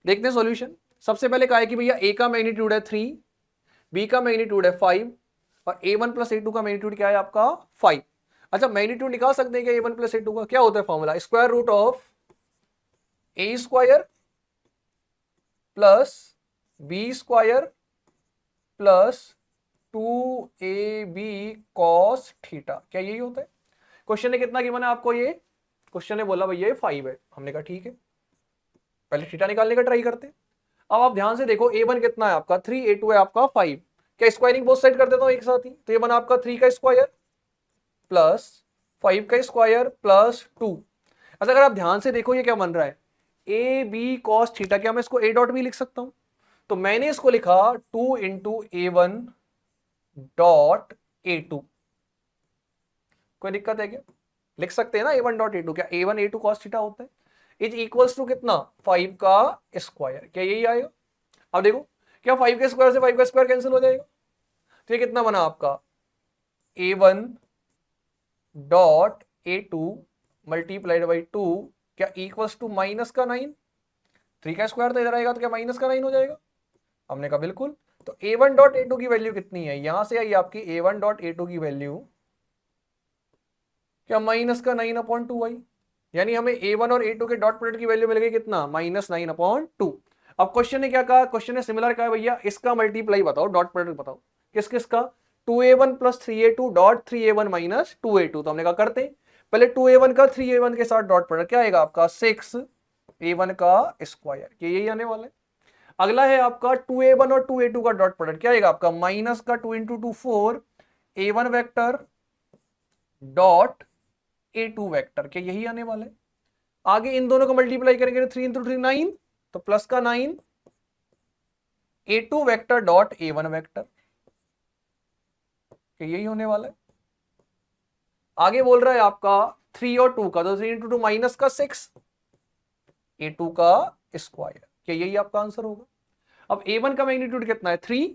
देखते हैं सॉल्यूशन। सबसे पहले कहा है कि भैया A का मैग्नीट्यूड है 3, B का मैग्नीट्यूड है 5 और A1 + A2 का मैग्नीट्यूड क्या है आपका 5। अच्छा मैग्नीट्यूड निकाल सकते हैं क्या A1 + A2 का, क्या होता है formula, square root of A square plus B square plus 2AB cos theta, क्या यही होता है। क्वेश्चन ने कितना गिवन है आपको, ये क्वेश्चन ने बोला भैया ये 5 है, हमने कहा ठीक है पहले थीटा निकालने का ट्राई करते हैं। अब आप ध्यान से देखो A1 कितना है आपका 3, A2 है आपका 5, क्या स्क्वायरिंग बोथ साइड कर देता हूं एक साथ ही, तो ये बना आपका 3 का स्क्वायर प्लस 5 का स्क्वायर प्लस 2। अच्छा अगर आप ध्यान से देखो ये क्या बन रहा है AB cos थीटा, क्या मैं इसको A डॉट भी लिख सकता हूं, तो मैंने इसको लिखा 2 × A1 डॉट A2। कोई दिक्कत है क्या, लिख सकते हैं ना A1 डॉट A2, क्या A1 A2 cos थीटा होता है, इज इक्वल्स टू कितना 5 का स्क्वायर, क्या यही आएगा। अब देखो क्या 5 के स्क्वायर से 5 का स्क्वायर कैंसिल हो जाएगा, तो ये कितना बना आपका A1 dot A2 multiplied by 2 क्या इक्वल्स टू माइनस का 9, 3 का स्क्वायर तो इधर आएगा तो क्या माइनस का 9 हो जाएगा, हमने कहा बिल्कुल। तो A1 डॉट A2 की वैल्यू कितनी है, यहां से आई आपकी A1 डॉट A2 की वैल्यू क्या माइनस का 9/2 आई, यानी हमें A1 और A2 के डॉट प्रोडक्ट की वैल्यू मिल गई कितना -9/2। अब क्वेश्चन ने क्या कहा, क्वेश्चन ने सिमिलर कहा भैया इसका मल्टीप्लाई बताओ, डॉट प्रोडक्ट बताओ किस किस का, 2A1 + 3A2 dot 3A1 - 2A2, तो हमने कहा करते पहले 2A1 का 3A1 के साथ डॉट प्रोडक्ट क्या आएगा आपका 6A1 का स्क्वायर, यही आने वाला है। अगला है आपका 2A1 और 2A2 का डॉट प्रोडक्ट क्या आएगा आपका माइनस का 2 × 2 4 A1 vector dot A2 vector, क्या यही आने वाला है। आगे इन दोनों को मल्टीप्लाई करेंगे 3 × 3 9, तो प्लस का 9 A2 vector dot A1 vector, यही होने वाला है। आगे बोल रहा है आपका 3 और 2 का, तो 3 × 2 माइनस का 6 A2 का स्क्वायर, क्या यही आपका आंसर होगा। अब A1 का मैग्नीट्यूड कितना है 3,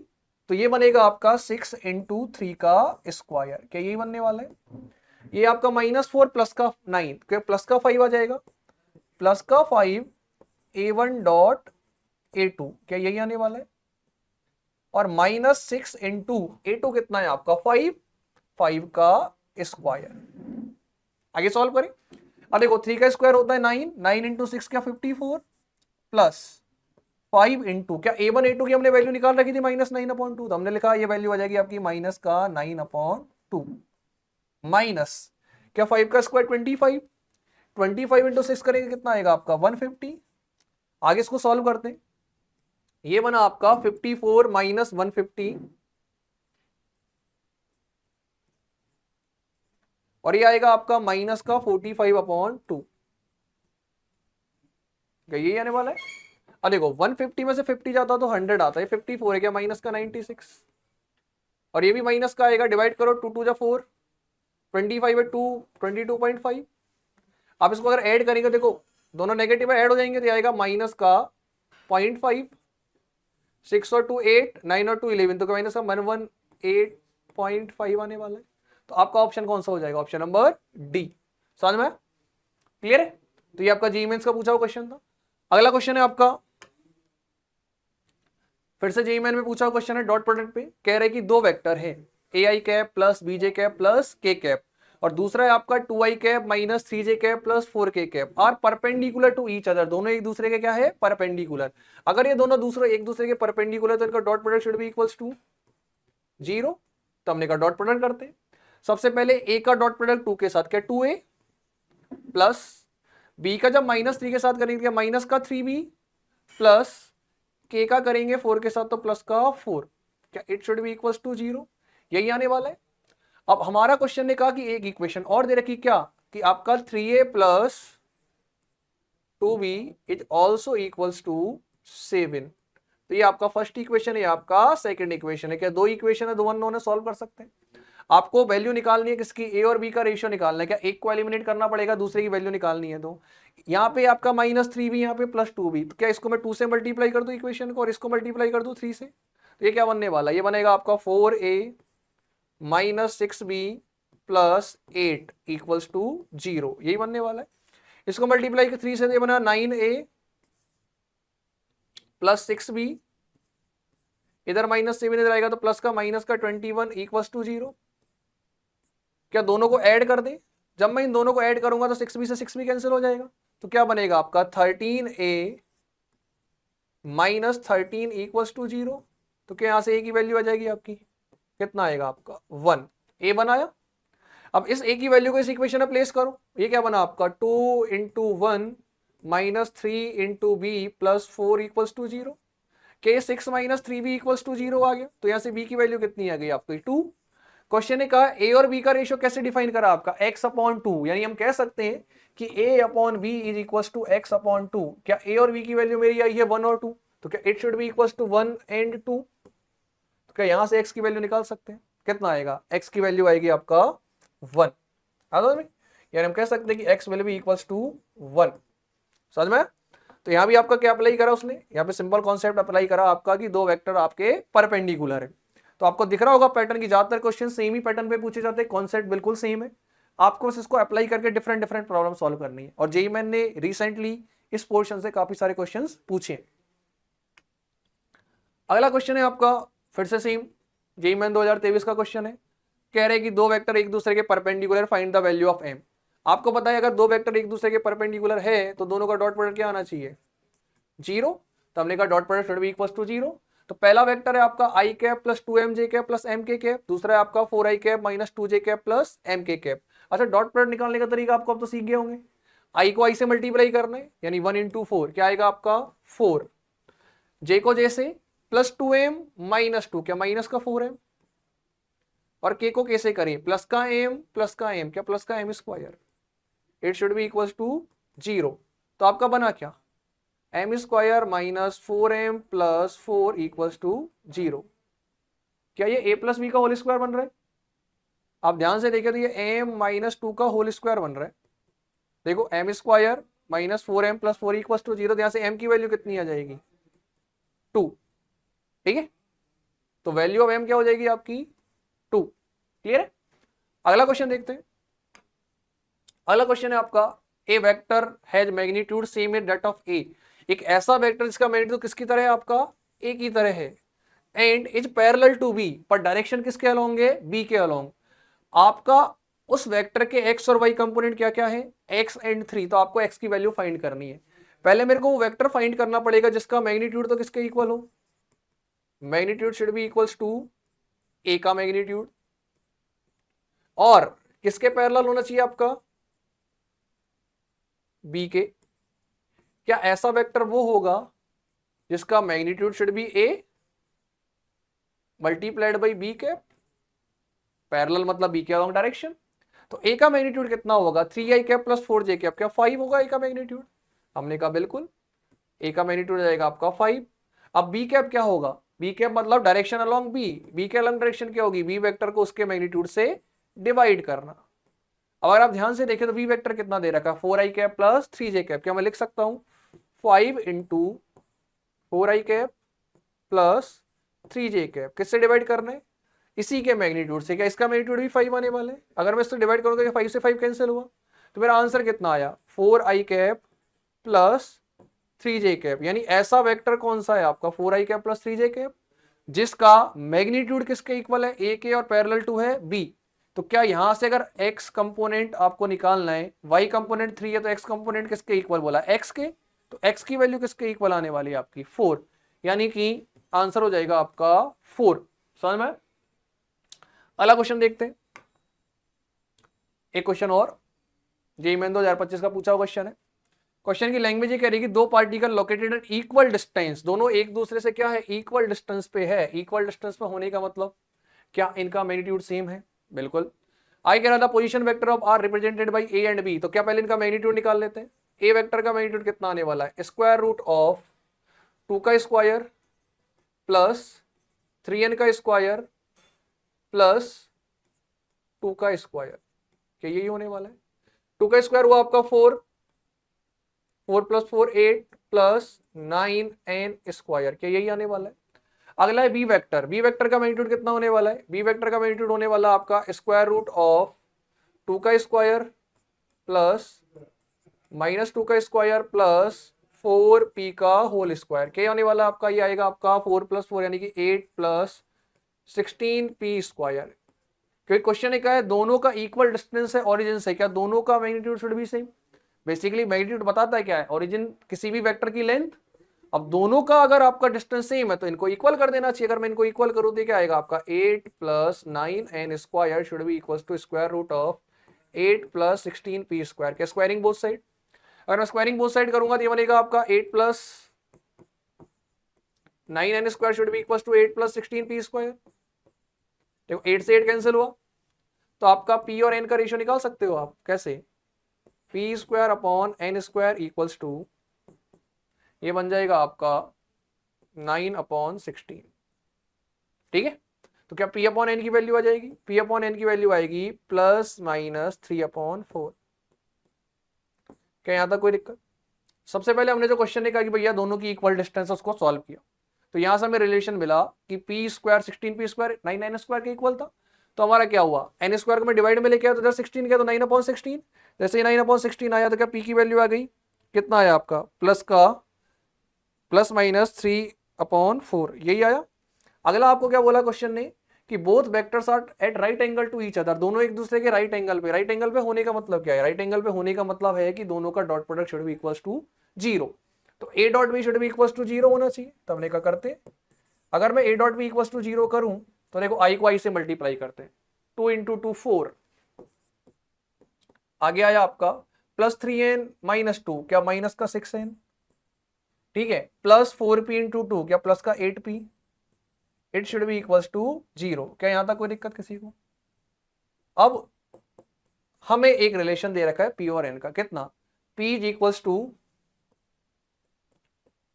तो ये बनेगा आपका 6 × 3 का स्क्वायर, क्या यही बनने वाला है। ये आपका -4 प्लस का 9, क्या प्लस का 5 आ जाएगा, प्लस का 5 A1 डॉट A2, क्या यही आने वाला है। और -6 × A2 कितना है आपका 5, 5 का स्क्वायर। आगे सॉल्व करें, अब देखो 3 का स्क्वायर होता है 9, 9 × 6 क्या 54 प्लस 5 × क्या A1 A2 की हमने वैल्यू निकाल रखी थी -9/2, तो हमने लिखा ये वैल्यू आ जाएगी आपकी माइनस का 9/2 माइनस क्या 5 का स्क्वायर 25, 25 × 6 करेंगे कितना आएगा आपका 150। आगे इसको सॉल्व करते हैं, ये बना आपका 54 - 150 और ये आएगा आपका माइनस का 45/2, यही आने वाला है। अब देखो 150 में से 50 जाता तो 100 आता है, 54 है क्या माइनस का 96 और ये भी माइनस का आएगा, डिवाइड करो 2 × 2 = 4, 25 है 2 22.5। आप इसको अगर ऐड करेंगे देखो दोनों नेगेटिव ऐड हो जाएंगे तो आएगा माइनस का 0.5, 6 और 2 8, 9 और 2 11, तो माइनस का 118.5 आने वाला है। तो आपका ऑप्शन कौन सा हो जाएगा? Option number D. समझ में? क्लियर है? तो ये आपका जेईई मेंस का पूछा हुआ क्वेश्चन था। अगला क्वेश्चन है आपका, फिर से जेईई मेन में पूछा हुआ क्वेश्चन है डॉट प्रोडक्ट पे। कह रहे कि दो वेक्टर है A I cap plus B J cap plus K cap, और दूसरा है आपका 2i cap minus 3j cap plus 4k cap are perpendicular to each other. दोनों एक दूसरे के क्या है? परपेंडिकुलर। अगर ये दोनों दूसरे एक दूसरे के परपेंडिकुलर तो इनका dot product should be equals to 0। तो हमने का डॉट प्रोडक्ट करते हैं। सबसे पहले ए का डॉट प्रोडक्ट 2 के साथ, क्या 2a प्लस बी का जब -3 के साथ करेंगे माइनस का 3b प्लस के का करेंगे 4 के साथ तो प्लस का 4। क्या it should be equals to 0? यही आने वाला है। अब हमारा क्वेश्चन ने कहा कि एक इक्वेशन और दे रखी, क्या कि आपका 3a plus 2b is also equals to 7। तो ये आपका फर्स्ट इक्वेशन है, आपका सेकंड इक्वेशन है। क्या दो इक्वेशन है, दो अननोन है, सॉल्व कर सकते हैं। आपको वैल्यू निकालनी है किसकी? ए और बी का रेशियो निकालना है। क्या एक को एलिमिनेट करना पड़ेगा, दूसरे की वैल्यू निकालनी है। तो यहाँ पे आपका -3b, यहाँ पे +2b, तो क्या इसको मैं 2 से मल्टीप्लाई कर दूं इक्वेशन को और इसको मल्टीप्लाई कर दूं 3 से? तो ये क्या बनने वाला है? ये बनेगा आपका 4a minus 6b plus 8 equals to 0। यही बनने वाला है। इसको मल्टीप्लाई 3 से ये बना 9a प्लस 6b, इधर -7 इधर आएगा तो प्लस का माइनस का 21 इक्वल्स टू 0। क्या दोनों को ऐड कर दें? जब मैं इन दोनों को ऐड करूंगा तो 6b से 6b कैंसिल हो जाएगा। तो क्या बनेगा आपका 13a माइनस 13 इक्वल्स टू 0। तो क्या यहां से a की वैल्यू आ जाएगी आपकी? कितना आएगा आपका? 1। a बनाया। अब इस a की वैल्यू को इस इक्वेशन में प्लेस करो। ये क्या बना आपका? 2 into 1 minus 3 into B plus 4 equals to 0। के 6 माइनस 3b इक्वल्स टू 0 आ गया। तो यहां से b की वैल्यू कितनी आ गई आपकी? 2। क्वेश्चन ने कहा a और b का रेशियो कैसे डिफाइन करा आपका? x अपॉन 2, यानी हम कह सकते हैं कि a upon b is equals to x upon 2। क्या a और b की वैल्यू मेरी आई है 1 और 2, तो क्या it should be equals to 1 and 2। तो क्या यहां से x की वैल्यू निकाल सकते हैं? कितना आएगा? x की वैल्यू आएगी आपका 1। यानी हम कह सकते हैं कि x will be equals to 1। समझ में? तो यहां भी आपका क्या अप्लाई करा उसने? यहाँ पे सिंपल कॉन्सेप्ट अप्लाई करा आपका कि दो वेक्टर आपके परपेंडिकुलर है। तो आपको दिख रहा होगा पैटर्न की ज्यादातर क्वेश्चन सेम ही पैटर्न पे पूछे जाते हैं, कॉन्सेप्ट बिल्कुल सेम है। आपको बस इसको अप्लाई करके डिफरेंट डिफरेंट प्रॉब्लम सॉल्व करनी है। और जेईई मेन ने रिसेंटली इस पोर्शन से काफी सारे क्वेश्चंस पूछे। अगला क्वेश्चन है आपका फिर से सेम जेईई मेन 2023 का क्वेश्चन है। कह रहे हैं कि दो वेक्टर एक दूसरे के perpendicular, find the value of m। आपको पता है अगर दो वेक्टर एक दूसरे के परपेंडिकुलर है तो दोनों का डॉट प्रोडक्ट क्या आना चाहिए? 0। तो हमने कहा dot product should be equals to 0। तो पहला वेक्टर है आपका i cap plus 2mj cap plus mk cap, दूसरा है आपका 4i cap minus 2j cap plus mk cap. अच्छा, डॉट प्रोडक्ट निकालने का तरीका आपको अब तो सीख गए होंगे। i को i से मल्टीप्लाई करना है, यानी 1 इंटू 4 क्या आएगा आपका? 4। j को j से प्लस 2m माइनस 2, क्या माइनस का 4m, और k को k से करें प्लस का m प्लस का m, क्या प्लस का m square. It should be equals to 0। तो आपका बना क्या? m square minus 4m plus 4 equals to 0। क्या ये a प्लस बी का होल स्क्वायर बन रहा है? आप ध्यान से देखें तो ये m माइनस 2 का होल स्क्वायर बन रहा है। देखो m square minus 4m plus 4 equals to 0, यहां से m की वैल्यू कितनी आ जाएगी? 2। ठीक है, तो वैल्यू ऑफ m क्या हो जाएगी आपकी? 2। क्लियर है? अगला क्वेश्चन देखते हैं। अगला क्वेश्चन है आपका ए vector has magnitude same is that of A. एक ऐसा वेक्टर जिसका मैग्नीट्यूड किसकी तरह है आपका? ए की तरह है, and is parallel to B, पर डायरेक्शन किसके अलोंग है? बी के अलोंग। आपका उस वेक्टर के एक्स और वाई कंपोनेंट क्या क्या है? X and 3। तो आपको एक्स की वैल्यू फाइंड करनी है। पहले मेरे को वो वेक्टर फाइंड करना पड़ेगा जिसका मैग्नीट्यूड तो किसके इक्वल हो? Magnitude should be equals to A का मैग्नीट्यूड, और किसके पैरेलल होना चाहिए आपका? बी के। क्या ऐसा वेक्टर वो होगा जिसका magnitude should be A multiplied by B cap? Parallel मतलब बी के अलोंग डायरेक्शन। तो ए का मैग्नीट्यूड कितना होगा? 3i cap plus 4j cap, क्या 5 होगा ए का मैग्नीट्यूड? हमने कहा बिल्कुल, ए का मैग्नीट्यूड जाएगा आपका 5। अब बी कैप क्या होगा? बी कैप मतलब डायरेक्शन अलोंग बी, बी के अलोंग डायरेक्शन क्या होगी? बी वेक्टर को उसके मैग्नीट्यूड से डिवाइड करना। अगर आप ध्यान से देखें तो वी वेक्टर कितना दे रखा है 4i cap plus 3j cap, क्या मैं लिख सकता हूं 5 into 4i cap plus 3j cap, किससे डिवाइड करना है इसी के मैग्नीट्यूड से। क्या इसका मैग्नीट्यूड भी 5 आने वाला है, अगर मैं इससे डिवाइड करूंगा 5 से 5 कैंसिल हुआ तो मेरा आंसर कितना आया 4i cap plus 3j cap. यानी ऐसा वेक्टर कौन सा है आपका 4i cap plus 3j cap जिसका मैग्नीट्यूड किसके इक्वल है ए के और पैरेलल टू है बी। तो क्या यहां से अगर x कंपोनेंट आपको निकालना है, y कंपोनेंट 3 है तो x कंपोनेंट किसके इक्वल बोला x के, तो x की वैल्यू किसके इक्वल आने वाली है आपकी 4, यानी कि आंसर हो जाएगा आपका 4। समझ में? अगला क्वेश्चन देखते हैं, एक क्वेश्चन और जेईई मेन 2025 का पूछा हुआ क्वेश्चन है। क्वेश्चन की लैंग्वेज ये कह रही है कि दो particle located at equal distance, दोनों एक दूसरे से क्या है इक्वल डिस्टेंस पे है। इक्वल डिस्टेंस पे होने का मतलब क्या इनका मैग्नीट्यूड सेम है, बिल्कुल। आई कह रहा था position vector of are represented by A and B, तो क्या पहले इनका मैग्नीट्यूड निकाल लेते हैं। ए वेक्टर का मैग्नीट्यूड कितना आने वाला है स्क्वायर रूट ऑफ 2 का स्क्वायर प्लस 3n का स्क्वायर प्लस 2 का स्क्वायर, क्या यही होने वाला है। 2 का स्क्वायर हुआ आपका 4 प्लस 4 8 प्लस 9n स्क्वायर, क्या यही आने वाला है। अगला है बी वेक्टर, बी वेक्टर का मैग्नीट्यूड कितना होने वाला है, बी वेक्टर का मैग्नीट्यूड होने वाला आपका स्क्वायर रूट ऑफ 2 का स्क्वायर प्लस माइनस 2 का स्क्वायर प्लस 4p का होल स्क्वायर, क्या होने वाला आपका, ये आएगा आपका 4 प्लस 4 यानी कि 8 प्लस 16p स्क्वायर। क्योंकि क्वेश्चन है क्या है दोनों का इक्वल डिस्टेंस है ओरिजिन से, क्या दोनों का magnitude should B same. Basically magnitude बताता है क्या है ओरिजिन किसी भी वेक्टर की लेंथ। अब दोनों का अगर आपका डिस्टेंस सेम है तो इनको इक्वल कर देना चाहिए। अगर मैं इनको इक्वल करूं तो क्या आएगा आपका 8 plus 9n square should be equal to square root of 8 plus 16p square, क्या स्क्वायरिंग बोथ साइड। अगर मैं स्क्वायरिंग बोथ साइड करूंगा तो ये बनेगा आपका 8 plus 9n square should be equal to 8 plus 16p square. देखो 8 से 8 कैंसिल हुआ तो आपका p और n का रेशियो निकाल सकते हो आप, कैसे p square upon n square equals to ये बन जाएगा आपका 9/16, ठीक है। तो क्या p अपॉन n की वैल्यू आ जाएगी, p अपॉन n की वैल्यू आएगी प्लस माइनस 3/4। क्या यहां तक कोई दिक्कत। सबसे पहले हमने जो क्वेश्चन निकाला कि भैया दोनों की इक्वल डिस्टेंस उसको सॉल्व किया, तो यहां से हमें रिलेशन मिला कि p square 16p square 9n square के इक्वल था। तो हमारा क्या हुआ n स्क्वायर को मैं डिवाइड में लेके आया तो इधर 16 किया तो 9/16, जैसे 9/16 आया तो क्या p की वैल्यू आ गई, कितना आया आपका प्लस का प्लस माइनस 3/4, यही आया। अगला आपको क्या बोला क्वेश्चन ने कि both vectors are at right angle to each other, दोनों एक दूसरे के राइट एंगल पे। राइट एंगल पे होने का मतलब क्या है, राइट एंगल पे होने का मतलब है कि दोनों का dot product should be equals to 0। तो a dot b should be equals to 0 होना चाहिए। तो हमने क्या करते, अगर मैं a dot b equals to 0 करूं तो देखो i को i से मल्टीप्लाई करते हैं, 2 इंटू 2 4, आगे आया आपका प्लस 3n माइनस 2, क्या माइनस का 6n, ठीक है, प्लस 4p इंटू 2, क्या प्लस का 8p, it should be equals to 0। क्या यहां तक कोई दिक्कत किसी को। अब हमें एक रिलेशन दे रखा है p और n का, कितना p is equals two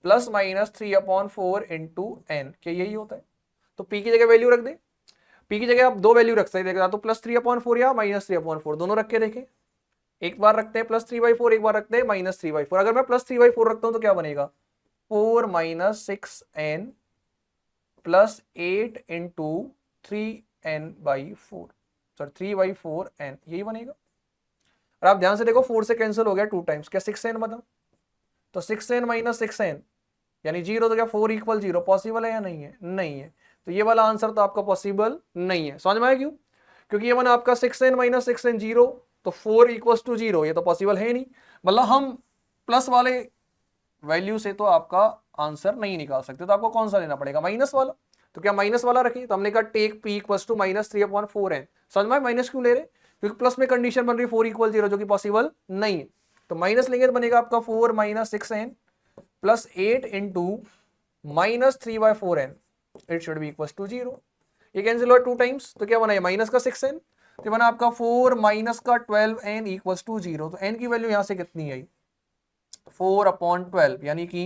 plus minus 3/4 into n, क्या यही होता है। तो p की जगह वैल्यू रख दे, p की जगह आप दो वैल्यू रख सकते हैं, तो प्लस 3/4 या माइनस 3/4, दोनों रख के देखें। एक बार रखते हैं प्लस 3/4, एक बार रखते हैं माइनस 3/4। अगर मैं प्लस 3/4 रखता हूं तो क्या बनेगा 4 minus 6n plus 8 into 3n/4, sorry 3/4n, यही बनेगा। और आप ध्यान से देखो 4 से कैंसिल हो गया 2 टाइम्स, क्या 6n बना, तो 6n माइनस 6n यानी 0, तो क्या 4 इक्वल 0 पॉसिबल है या नहीं है, नहीं है। तो ये वाला आंसर तो आपका पॉसिबल नहीं है। समझ में आया क्यों, क्योंकि ये बना आपका 6n माइनस 6n 0, तो 4 इक्वल्स टू 0, ये तो पॉसिबल है नहीं। मतलब हम प्लस वाले वैल्यू से तो आपका आंसर नहीं निकाल सकते, तो आपको कौन सा लेना पड़ेगा माइनस वाला। तो क्या माइनस वाला रखें, तो हमने कहा take p equals to minus 3/4n। समझ में माइनस क्यों ले रहे, क्योंकि प्लस में कंडीशन बन रही है 4 इक्वल 0, जो कि पॉसिबल नहीं है। तो माइनस लेंगे तो बनेगा आपका 4 minus 6n plus 8 into minus 3/4n, it should be equals to 0। ये कैंसिल हुआ 2 टाइम्स, तो क्या बना है माइनस का 6n, तो बना आपका 4 माइनस का 12n इक्वल्स टू 0। तो n की वैल्यू यहां से कितनी आई 4/12, यानी कि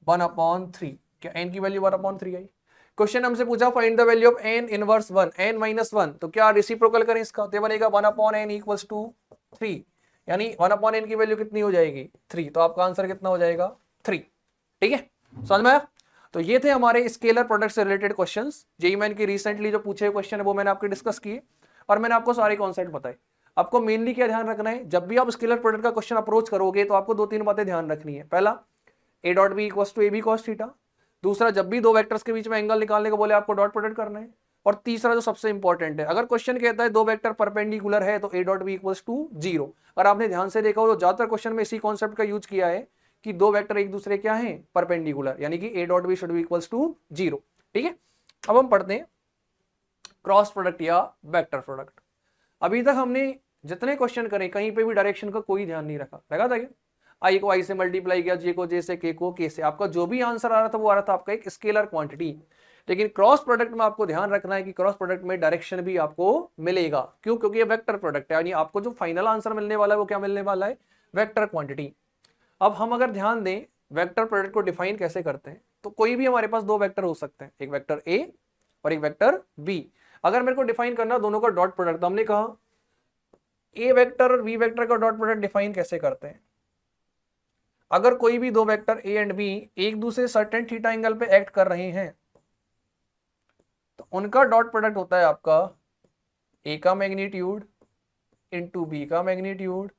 1/3। क्या n की वैल्यू 1/3 आई। क्वेश्चन हमसे पूछा find the value of n inverse 1, n minus 1, तो क्या रेसिप्रोकल करें इसका, तो बनेगा 1/n इक्वल्स टू 3, यानी 1/n की वैल्यू कितनी हो जाएगी 3, तो आपका आंसर कितना हो जाएगा 3। ठीक है, समझ में आया? तो ये थे हमारे स्केलर प्रोडक्ट से रिलेटेड क्वेश्चंस। जेईई मेन की रिसेंटली जो पूछे क्वेश्चन है वो मैंने आपके डिस्कस किए और मैंने आपको सारे कॉन्सेप्ट बताए। आपको मेनली क्या ध्यान रखना है, जब भी आप स्केलर प्रोडक्ट का क्वेश्चन अप्रोच करोगे तो आपको 2-3 बातें ध्यान रखनी है। पहला, a dot B equals to ab cos theta. दूसरा, जब भी दो वेक्टर्स के बीच में एंगल निकालने को बोले आपको डॉट प्रोडक्ट करना है। और तीसरा जो सबसे इंपॉर्टेंट है, अगर क्वेश्चन कहता है दो वेक्टर परपेंडिकुलर है तो a dot B equals to 0। और आपने ध्यान से देखा हो तो ज्यादातर क्वेश्चन में इसी कॉन्सेप्ट का यूज किया है कि दो वेक्टर एक दूसरे क्या हैं परपेंडिकुलर, यानी कि a dot B should be equals to 0। ठीक है, अब हम पढ़ते हैं क्रॉस प्रोडक्ट या वेक्टर प्रोडक्ट। अभी तक हमने जितने क्वेश्चन करे कहीं पे भी डायरेक्शन का कोई ध्यान नहीं रखा, लगा था क्या? आई को आई से मल्टीप्लाई किया, जे को जे से, के को के से, आपका जो भी आंसर आ रहा था वो आ रहा था आपका एक स्केलर क्वांटिटी। लेकिन क्रॉस प्रोडक्ट में आपको ध्यान रखना है कि क्रॉस प्रोडक्ट में डायरेक्शन भी आपको मिलेगा। क्यों? क्योंकि ये वेक्टर प्रोडक्ट है, यानी आपको जो फाइनल आंसर मिलने वाला है वो क्या मिलने वाला है, वेक्टर क्वांटिटी। अब हम अगर ध्यान दें वेक्टर प्रोडक्ट को डिफाइन कैसे करते हैं, तो कोई भी हमारे पास दो वेक्टर हो सकते हैं, एक वेक्टर ए और एक वेक्टर बी। अगर मेरे को डिफाइन करना दोनों का डॉट प्रोडक्ट, तो हमने कहा ए वेक्टर और बी वेक्टर का डॉट प्रोडक्ट डिफाइन कैसे करते हैं। अगर कोई भी दो वेक्टर ए एंड बी एक दूसरे सर्टेन थीटा एंगल पे एक्ट कर रहे हैं तो उनका डॉट प्रोडक्ट होता है आपका ए का मैग्नीट्यूड इंटू बी का magnitude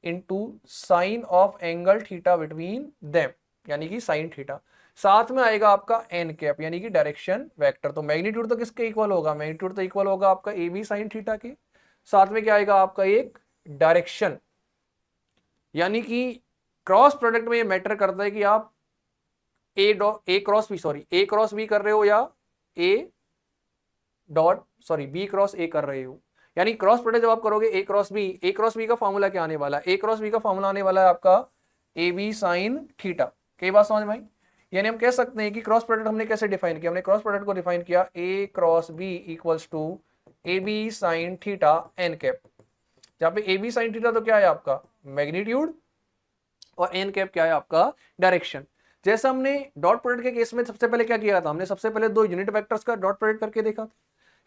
into sine of angle theta between them, यानी कि साइन थीटा। साथ में आएगा आपका एन कैप, यानी कि डायरेक्शन वेक्टर। तो मैग्नीट्यूड तो किसके इक्वल होगा, मैग्नीट्यूड तो इक्वल होगा आपका ए बी साइन थीटा के। साथ में क्या आएगा आपका एक डायरेक्शन, यानी कि क्रॉस प्रोडक्ट में ये मैटर करता है कि आप ए क्रॉस बी कर रहे हो या बी क्रॉस ए कर रहे हो। यानी क्रॉस प्रोडक्ट जब आप करोगे ए क्रॉस बी का फॉर्मूला क्या आने वाला है, ए क्रॉस बी का फॉर्मूला आने वाला है आपका ए बी साइन थीटा। कई बात समझ में आई? यानी हम कह सकते हैं कि क्रॉस प्रोडक्ट हमने कैसे डिफाइन किया, हमने क्रॉस प्रोडक्ट को डिफाइन किया A cross B equals to A B sine theta N cap. जहां पे ए बी साइन थीटा तो क्या है आपका मैग्नीट्यूड और एन कैप क्या है आपका डायरेक्शन। जैसा हमने डॉट प्रोडक्ट के केस में सबसे पहले क्या किया था, हमने सबसे पहले दो यूनिट वेक्टर्स का डॉट प्रोडक्ट करके देखा था।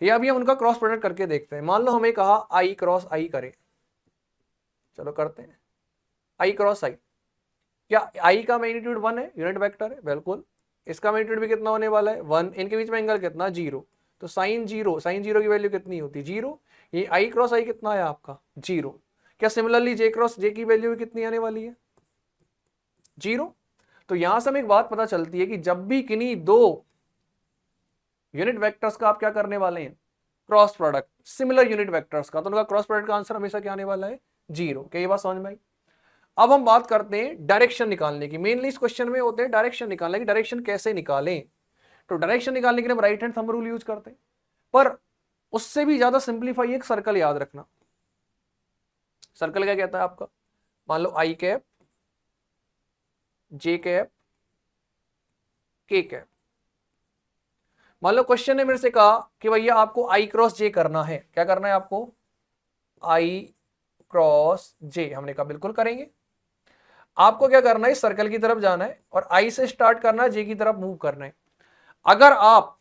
ये अभी हम उनका क्रॉस प्रोडक्ट करके देखते हैं। मान लो हमें कहा आई क्रॉस आई करे, चलो करते हैं आई क्रॉस आई। क्या आई का मैग्नीट्यूड 1 है, यूनिट वेक्टर है, बिल्कुल। इसका मैग्नीट्यूड भी कितना होने वाला है 1, इनके बीच में एंगल कितना 0, तो साइन जीरो की वैल्यू कितनी होती 0। ये आई क्रॉस आई कितना है आपका 0। क्या सिमिलरली जे क्रॉस जे की वैल्यू कितनी आने वाली है 0। तो यहां से हमें एक बात पता चलती है कि जब भी किन्हीं दो यूनिट वेक्टर्स का आप क्या करने वाले हैं cross product, similar unit vectors का, तो उनका क्रॉस प्रोडक्ट का आंसर हमेशा क्या आने वाला है 0। क्या ये बात समझ में आई? अब हम बात करते हैं डायरेक्शन निकालने की। मेनली इस क्वेश्चन में होते हैं डायरेक्शन निकालने की, डायरेक्शन कैसे निकालें। तो डायरेक्शन निकालने के लिए हम right hand thumb rule use करते हैं, पर उससे भी ज्यादा सिंप्लीफाई एक सर्कल याद रखना। सर्कल क्या कहता है आपका, मान लो आई cap J cap K cap. मान लो क्वेश्चन ने मेरे से कहा कि भैया आपको आई क्रॉस जे करना है, क्या करना है आपको आई क्रॉस जे। हमने कहा बिल्कुल करेंगे। आपको क्या करना है सर्कल की तरफ जाना है और आई से स्टार्ट करना है, जे की तरफ मूव करना है। अगर आप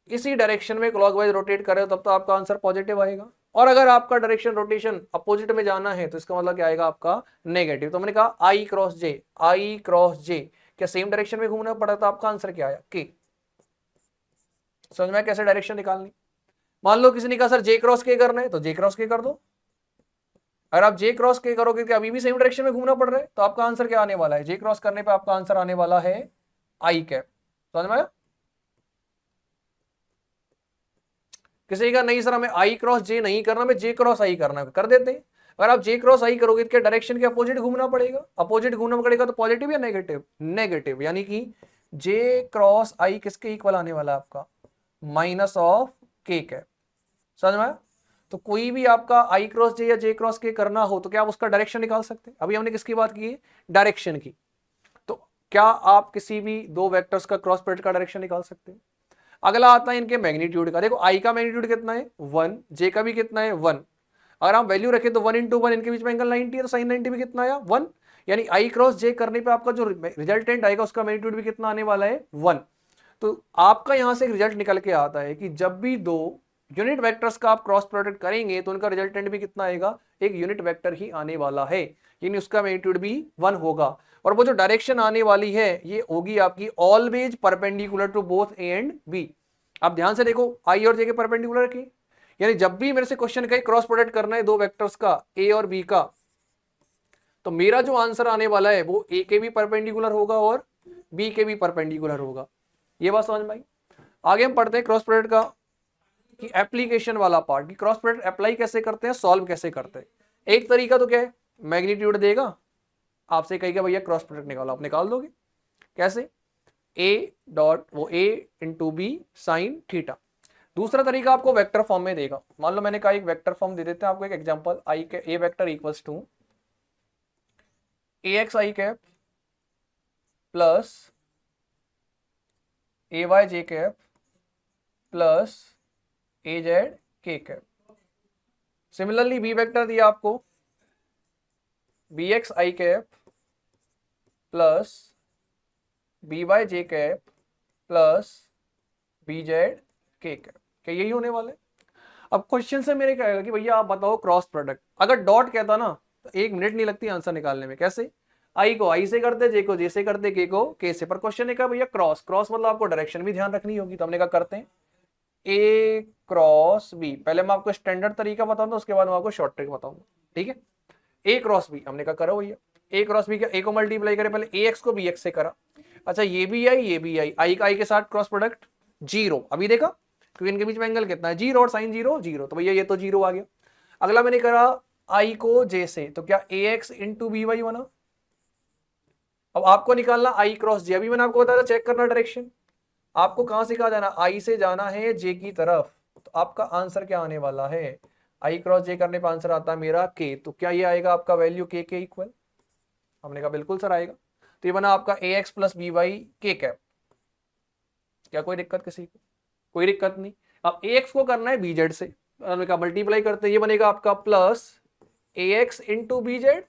इसी डायरेक्शन में क्लॉकवाइज रोटेट कर रहे हो तब तो आपका आंसर पॉजिटिव आएगा, और अगर आपका डायरेक्शन रोटेशन अपोजिट में जाना है तो इसका मतलब क्या आएगा आपका नेगेटिव। तो मैंने कहा आई क्रॉस जे, क्या सेम डायरेक्शन में घूमना पड़ा, तो आपका आंसर क्या आया के। समझ में कैसे डायरेक्शन निकालनी। मान लो किसी ने कहा सर जे क्रॉस के करना है, तो जे क्रॉस के कर दो। अगर आप जे क्रॉस के करोगे तो अभी भी सेम डायरेक्शन में घूमना पड़ रहा है, तो आपका आंसर क्या आने वाला है, जे क्रॉस करने पे आपका आंसर आने वाला है आई कैप। समझ में आया? किसी का नहीं सर हमें आई क्रॉस जे नहीं करना, मैं जे क्रॉस आई करना, कर देते हैं। अगर आप जे क्रॉस आई करोगे तो क्या डायरेक्शन के अपोजिट घूमना पड़ेगा, अपोजिट घूमना पड़ेगा तो पॉजिटिव या नेगेटिव, नेगेटिव। यानी कि जे क्रॉस आई किसके इक्वल आने वाला है आपका माइनस ऑफ के कैप। समझ में आया? तो कोई भी आपका आई क्रॉस जे या जे क्रॉस के करना हो तो क्या आप उसका डायरेक्शन निकाल सकते हैं। अभी हमने किसकी बात की है, डायरेक्शन की। तो क्या आप किसी भी दो वेक्टर्स का क्रॉस प्रोडक्ट का डायरेक्शन निकाल सकते हैं। अगला आता है इनके मैग्नीट्यूड का। देखो आई का मैग्नीट्यूड कितना है 1, जे का भी कितना है 1। अगर आप वैल्यू रखें तो 1 × 1, इनके बीच में एंगल 90 है, तो साइन 90 भी कितना आया 1। यानी आई क्रॉस जे करने पे आपका जो रिजल्टेंट आएगा उसका मैग्नीट्यूड भी कितना आने वाला है 1। तो आपका यहां से एक रिजल्ट निकल के आता है कि जब भी दो यूनिट वेक्टर्स का आप क्रॉस प्रोडक्ट करेंगे तो उनका रिजल्टेंट भी कितना आएगा, एक यूनिट वेक्टर ही आने वाला है, यानी उसका मैग्नीट्यूड भी 1 होगा। और वो जो डायरेक्शन आने वाली है ये होगी आपकी always perpendicular to both A and B. आप ध्यान से देखो, आई और जे के परपेंडिकुलर की, यानी जब भी मेरे से क्वेश्चन कहे क्रॉस प्रोडक्ट करना है दो वेक्टर्स का, ए और बी का, तो मेरा जो आंसर आने वाला है वो ए के भी परपेंडिकुलर होगा और बी के भी परपेंडिकुलर होगा। ये बात समझ में आई। आगे हम पढ़ते हैं क्रॉस प्रोडक्ट का कि एप्लीकेशन वाला पार्ट, कि क्रॉस प्रोडक्ट अप्लाई कैसे करते हैं, सॉल्व कैसे करते हैं। एक तरीका तो क्या है, मैग्नीट्यूड देगा, आपसे कहेगा भैया क्रॉस प्रोडक्ट निकालो, आप निकाल दोगे। कैसे, ए डॉट वो ए इंटू बी साइन थीटा। दूसरा तरीका आपको वेक्टर फॉर्म में देगा। मान लो मैंने कहा एक वेक्टर फॉर्म दे देते हैं आपको, एक एग्जांपल, आई के a vector equals to a x I cap plus A y J cap plus A z के कैप। सिमिलरली बी वेक्टर दिया आपको बी एक्स आई कैप प्लस बी वाई जे कैप प्लस बी जेड के cap. क्या यही होने वाला है। अब क्वेश्चन से मेरे कहेगा कि भैया आप बताओ क्रॉस प्रोडक्ट। अगर डॉट कहता ना तो 1 मिनट नहीं लगती आंसर निकालने में। कैसे, आई को आई से करते, जे को जे से करते, के को के से। पर क्वेश्चन ने कहा भैया क्रॉस, क्रॉस मतलब आपको डायरेक्शन भी ध्यान रखनी होगी, तो हमने कहा करते हैं ए क्रॉस बी। पहले मैं आपको स्टैंडर्ड तरीका बताऊंगा, उसके बाद मैं आपको शॉर्ट ट्रिक बताऊंगा, ठीक है। ए क्रॉस बी हमने कहा करो भैया, ए क्रॉस बी का ए को मल्टीप्लाई करे, पहले ए एक्स को बी एक्स से करा। अच्छा ये भी आई का आई के साथ क्रॉस प्रोडक्ट जीरो। अभी देखा क्योंकि इनके बीच में एंगल कितना है, जीरो और साइन जीरो जीरो, तो भैया ये तो जीरो आ गया। अगला मैंने करा आई को जे से, तो क्या ए एक्स इंटू बी वाई बना। अब आपको निकालना आई क्रॉस जे। अभी मैंने आपको बताया था चेक करना डायरेक्शन। आपको कहां से कहा जाना, आई से जाना है जे की तरफ, तो आपका आंसर क्या आने वाला है, आई क्रॉस जे करने पर आंसर आता है मेरा के। तो क्या ये आएगा आपका वैल्यू के इक्वल। हमने कहा बिल्कुल सर आएगा। तो ये बना आपका a x plus B Y के कैप। क्या कोई दिक्कत किसी को, कोई दिक्कत नहीं। अब ए एक्स को करना है बी जेड से, हमने कहा मल्टीप्लाई करते हैं, ये बनेगा आपका प्लस ए एक्स इंटू बी जेड।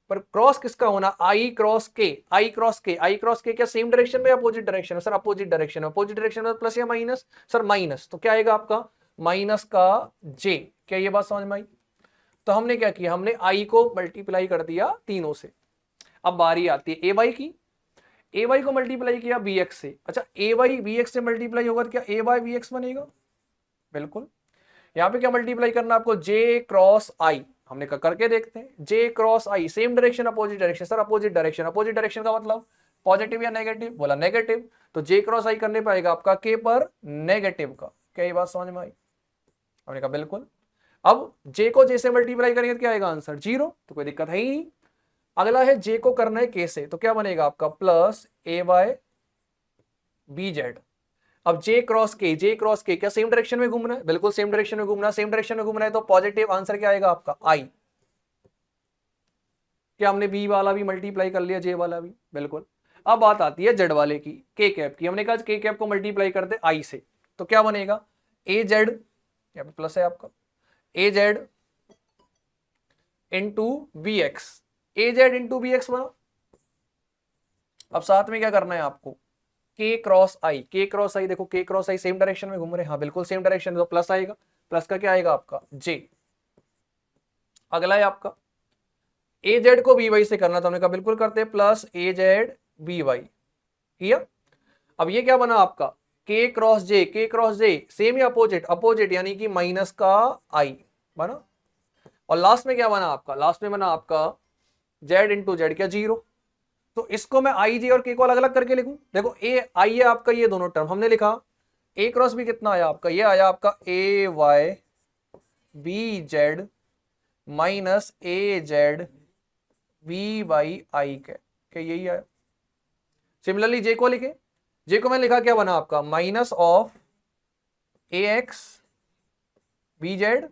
पर क्रॉस किसका होना, आई क्रॉस के, आई क्रॉस के, आई क्रॉस के क्या सेम डायरेक्शन में, अपोजिट डायरेक्शन में। सर अपोजिट डायरेक्शन में, अपोजिट डायरेक्शन में प्लस या माइनस, सर माइनस। तो क्या आएगा आपका माइनस का जे। क्या ये बात समझ में आई। तो हमने क्या किया, हमने आई को मल्टीप्लाई कर दिया तीनों से। अब बारी आती है ए वाई की, ए वाई को मल्टीप्लाई किया बी एक्स से। अच्छा ए वाई बी एक्स से मल्टीप्लाई होगा तो क्या ए वाई बी एक्स बनेगा, बिल्कुल। यहाँ पे क्या मल्टीप्लाई करना आपको, जे क्रॉस आई। हमने कहा करके देखते हैं, j cross i same direction opposite direction. Sir opposite direction, opposite direction का मतलब पॉजिटिव या नेगेटिव, बोला नेगेटिव। तो जे क्रॉस आई करने पाएगा आपका के पर नेगेटिव का। क्या ये बात समझ में आई। हमने कहा बिल्कुल। अब जे को जे से मल्टीप्लाई करेंगे तो क्या आएगा आंसर जीरो, तो कोई दिक्कत है ही नहीं। अगला है जे को करना है के से, तो क्या बनेगा आपका प्लस ए वाई बी जेड। अब जे क्रॉस के, जे क्रॉस के क्या सेम डायरेक्शन में घूमना है, बिल्कुल सेम डायरेक्शन में घूमना, सेम डायरेक्शन में घूमना है तो पॉजिटिव आंसर क्या आएगा आपका आई। क्या हमने बी वाला भी मल्टीप्लाई कर लिया, जे वाला भी, बिल्कुल। अब बात आती है जेड वाले की, के कैप की। हमने कहा के कैप को मल्टीप्लाई करते आई से, तो क्या बनेगा ए जेड, यहाँ पे प्लस है आपका, ए जेड इंटू बी एक्स, ए जेड इंटू बी एक्स बना। अब साथ में क्या करना है आपको, के क्रॉस आई, के क्रॉस आई, देखो के क्रॉस आई सेम डायरेक्शन में घूम रहे हैं, हाँ बिल्कुल सेम डायरेक्शन में, तो प्लस आएगा। प्लस का क्या आएगा आपका जे। अगला है आपका ए जेड को बी वाई से करना, तो हमने कहा बिल्कुल करते हैं, प्लस ए जेड बी वाई किया। अब ये क्या बना आपका के क्रॉस जे, के क्रॉस जे सेम या अपोजिट, अपोजिट यानी कि माइनस का आई बना। और लास्ट में क्या बना आपका, लास्ट में बना आपका जेड इंटू जेड, क्या जीरो। तो इसको मैं आई जे और के को अलग अलग करके लिखूं, देखो ए आई है आपका, ये दोनों टर्म हमने लिखा। ए क्रॉस बी कितना आया आपका, ये आया आपका ए वाई बी जेड माइनस ए जेड बी वाई आई के, यही आया। सिमिलरली जे को लिखे, जे को मैंने लिखा क्या बना आपका minus of A X B Z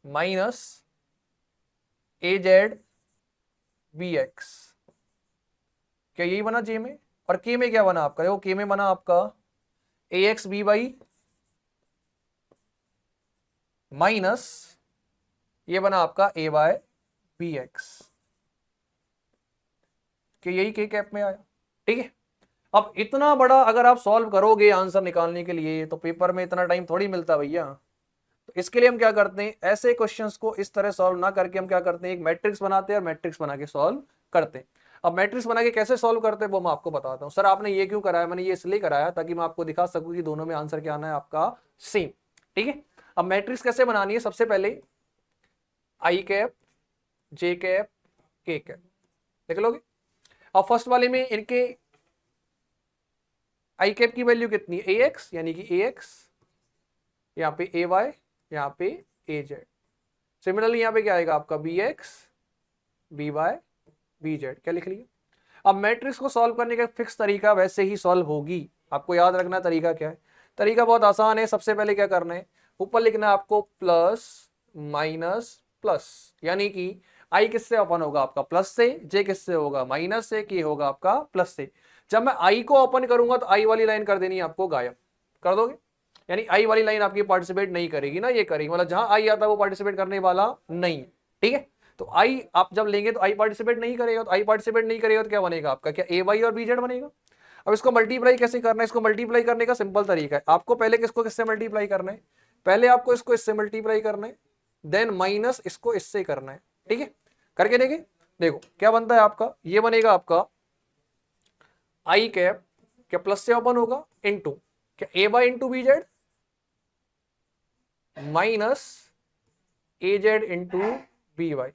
minus A Z B x. क्या यही बना जे में। और के में क्या बना आपका, देखो के में बना आपका a X B Y minus ये बना आपका ए वाई बी एक्स। कि यही के कैप में आया, ठीक है। अब इतना बड़ा अगर आप सॉल्व करोगे आंसर निकालने के लिए तो पेपर में इतना टाइम थोड़ी मिलता भैया। तो इसके लिए हम क्या करते हैं, ऐसे क्वेश्चंस को इस तरह सॉल्व ना करके हम क्या करते हैं, एक मैट्रिक्स बनाते हैं और मैट्रिक्स बना के सॉल्व करते हैं। अब मैट्रिक्स बना के कैसे सॉल्व करते हैं वो मैं आपको बताता हूं। सर आपने ये क्यों कराया, मैंने ये इसलिए कराया ताकि मैं आपको दिखा सकूं कि दोनों में आंसर क्या आना है आपका सेम। ठीक है, अब मैट्रिक्स कैसे बनानी है, सबसे पहले आई cap, J cap, K cap देख लोगे। अब फर्स्ट वाले में इनके आई कैप की वैल्यू कितनी है, ए एक्स, यानी कि ए एक्स, यहाँ पे ए वाई, यहाँ पे ए जेड। सिमिलरली यहाँ पे क्या आएगा आपका B X, B Y, B Z. क्या लिख लिया। अब मैट्रिक्स को सॉल्व करने का फिक्स तरीका वैसे ही सॉल्व होगी, आपको याद रखना तरीका क्या है। तरीका बहुत आसान है, सबसे पहले क्या करना है, ऊपर लिखना है आपको प्लस माइनस प्लस, यानी कि आई किससे ओपन होगा आपका प्लस से, जे किससे होगा माइनस से, के होगा आपका प्लस से। जब मैं आई को ओपन करूंगा तो आई वाली लाइन कर देनी है आपको गायब, कर दोगे, यानी आई वाली लाइन आपकी पार्टिसिपेट नहीं करेगी ना, ये करेगी, मतलब जहां आई आता है वो पार्टिसिपेट करने वाला नहीं है। ठीक है, तो आई आप जब लेंगे तो आई पार्टिसिपेट नहीं करेगा, तो आई पार्टिसिपेट नहीं करेगा तो क्या बनेगा आपका, क्या ए वाई और बी जेड बनेगा। अब इसको मल्टीप्लाई कैसे करना है, इसको मल्टीप्लाई करने का सिंपल तरीका है, आपको पहले किसको किससे मल्टीप्लाई करना है, पहले आपको इसको इससे मल्टीप्लाई करना है, देन माइनस इसको इससे करना है। ठीक है, करके देखें, देखो क्या बनता है आपका, ये बनेगा आपका आई कैप, क्या प्लस से ओपन होगा, इनटू क्या a Y into b Z, minus A Z into b y.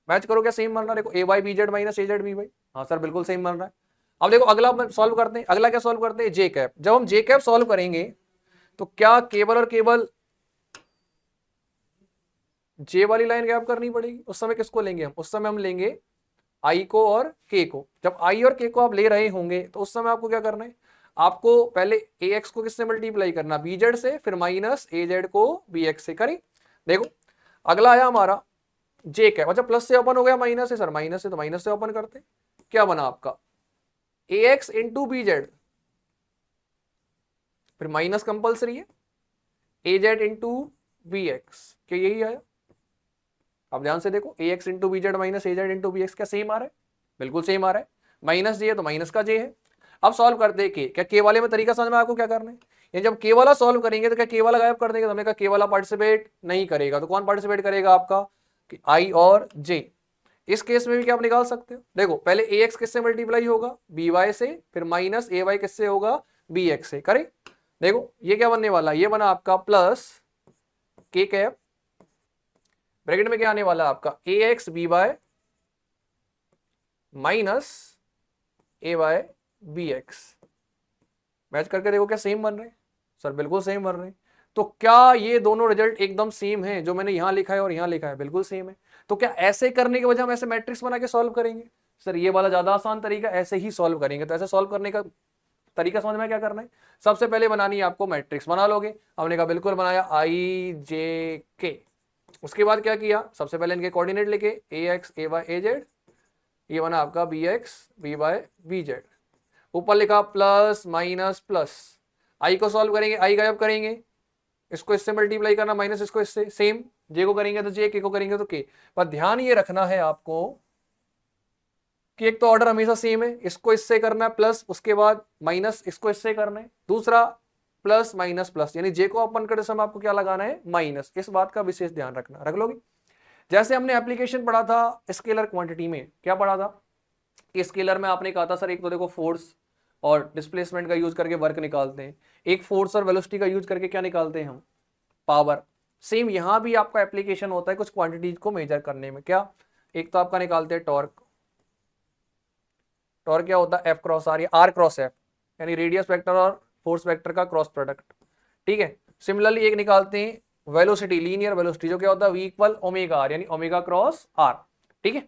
Match करो क्या सेम बन रहा है, देखो a y B Z minus A Z b y, हाँ सर बिल्कुल सेम बन रहा है। अब देखो अगला सॉल्व करते हैं, अगला क्या सॉल्व करते हैं, जे कैप। जब हम जे कैप सॉल्व करेंगे तो क्या केवल और केवल जे वाली लाइन गैप करनी पड़ेगी, उस समय किसको लेंगे हम, उस समय हम लेंगे आई को और के को। जब आई और के को आप ले रहे होंगे तो उस समय आपको क्या करना है, आपको पहले ए एक्स को किससे मल्टीप्लाई करना, बी जेड से, फिर माइनस ए जेड को बी एक्स से करें। देखो अगला आया हमारा जे कैप, अच्छा प्लस से ओपन हो गया माइनस से, सर माइनस से, तो माइनस से ओपन करते, क्या बना आपका a x into b z, फिर माइनस कंपल्सरी है, a Z into b x, क्या यही आया। अब ध्यान से देखो, a x into b Z minus A Z into b x, क्या सेम आ रहा है, बिल्कुल सेम आ रहा है। माइनस जे है तो माइनस का जे है। अब सॉल्व करते के, क्या के वाले में तरीका समझ में आपको क्या करना है, ये जब के वाला सॉल्व करेंगे तो क्या के वाला गायब कर देंगे, तो हमने कहा के वाला पार्टिसिपेट नहीं करेगा, तो कौन पार्टिसिपेट करेगा आपका, कि आई और जे। इस केस में भी क्या आप निकाल सकते हो, देखो पहले ए एक्स किससे मल्टीप्लाई होगा, बी वाई से, फिर माइनस ए वाई किससे होगा, बी एक्स से, करें। देखो ये क्या बनने वाला, ये बना आपका प्लस के कैप, ब्रैकेट में क्या आने वाला आपका a X B Y minus A y B x. Match करके देखो क्या सेम बन रहे हैं, सर बिल्कुल सेम बन रहे हैं। तो क्या ये दोनों रिजल्ट एकदम सेम है, जो मैंने यहां लिखा है और यहां लिखा है बिल्कुल सेम है। तो क्या ऐसे करने के वजह हम ऐसे मैट्रिक्स बना के सॉल्व करेंगे, सर ये वाला ज्यादा आसान तरीका, ऐसे ही सॉल्व करेंगे। तो ऐसे सॉल्व करने का तरीका समझ में क्या करना है, सबसे पहले बनानी है आपको मैट्रिक्स, बना लोगे, हमने कहा बिल्कुल बनाया, आई जे के। उसके बाद क्या किया, सबसे पहले इनके कोऑर्डिनेट लिखे, A X A Y A Z, ये बना आपका B X B Y B Z. ऊपर लिखा प्लस माइनस प्लस, आई को सॉल्व करेंगे आई गायब करेंगे, इसको इससे मल्टीप्लाई करना, माइनस इसको इससे, सेम जे को करेंगे तो जे, के को करेंगे तो के। पर ध्यान ये रखना है आपको कि एक तो ऑर्डर हमेशा सेम है, इसको इससे करना है प्लस, उसके बाद माइनस इसको इससे करना है, दूसरा प्लस माइनस प्लस, यानी जे को ओपन करते समय आपको क्या लगाना है, माइनस। इस बात का विशेष ध्यान रखना, रख लोगे। जैसे हमने एप्लीकेशन पढ़ा था स्केलर क्वांटिटी में, क्या पढ़ा था कि स्केलर में आपने कहा था सर एक तो देखो फोर्स और डिस्प्लेसमेंट का यूज करके वर्क निकालते हैं, एक फोर्स और वेलोसिटी का यूज करके क्या निकालते हैं हम, पावर। सेम यहां भी आपका एप्लीकेशन होता है कुछ क्वांटिटीज को मेजर करने में, क्या, एक तो आपका निकालते हैं टॉर्क, टॉर्क क्या होता है एफ क्रॉस आर या आर क्रॉस एफ, यानी रेडियस वेक्टर और फोर्स वेक्टर का क्रॉस प्रोडक्ट। ठीक है, सिमिलरली एक निकालते हैं वेलोसिटी, लीनियर वेलोसिटी, जो क्या होता है वी इक्वल ओमेगा आर, यानी ओमेगा क्रॉस आर। ठीक है,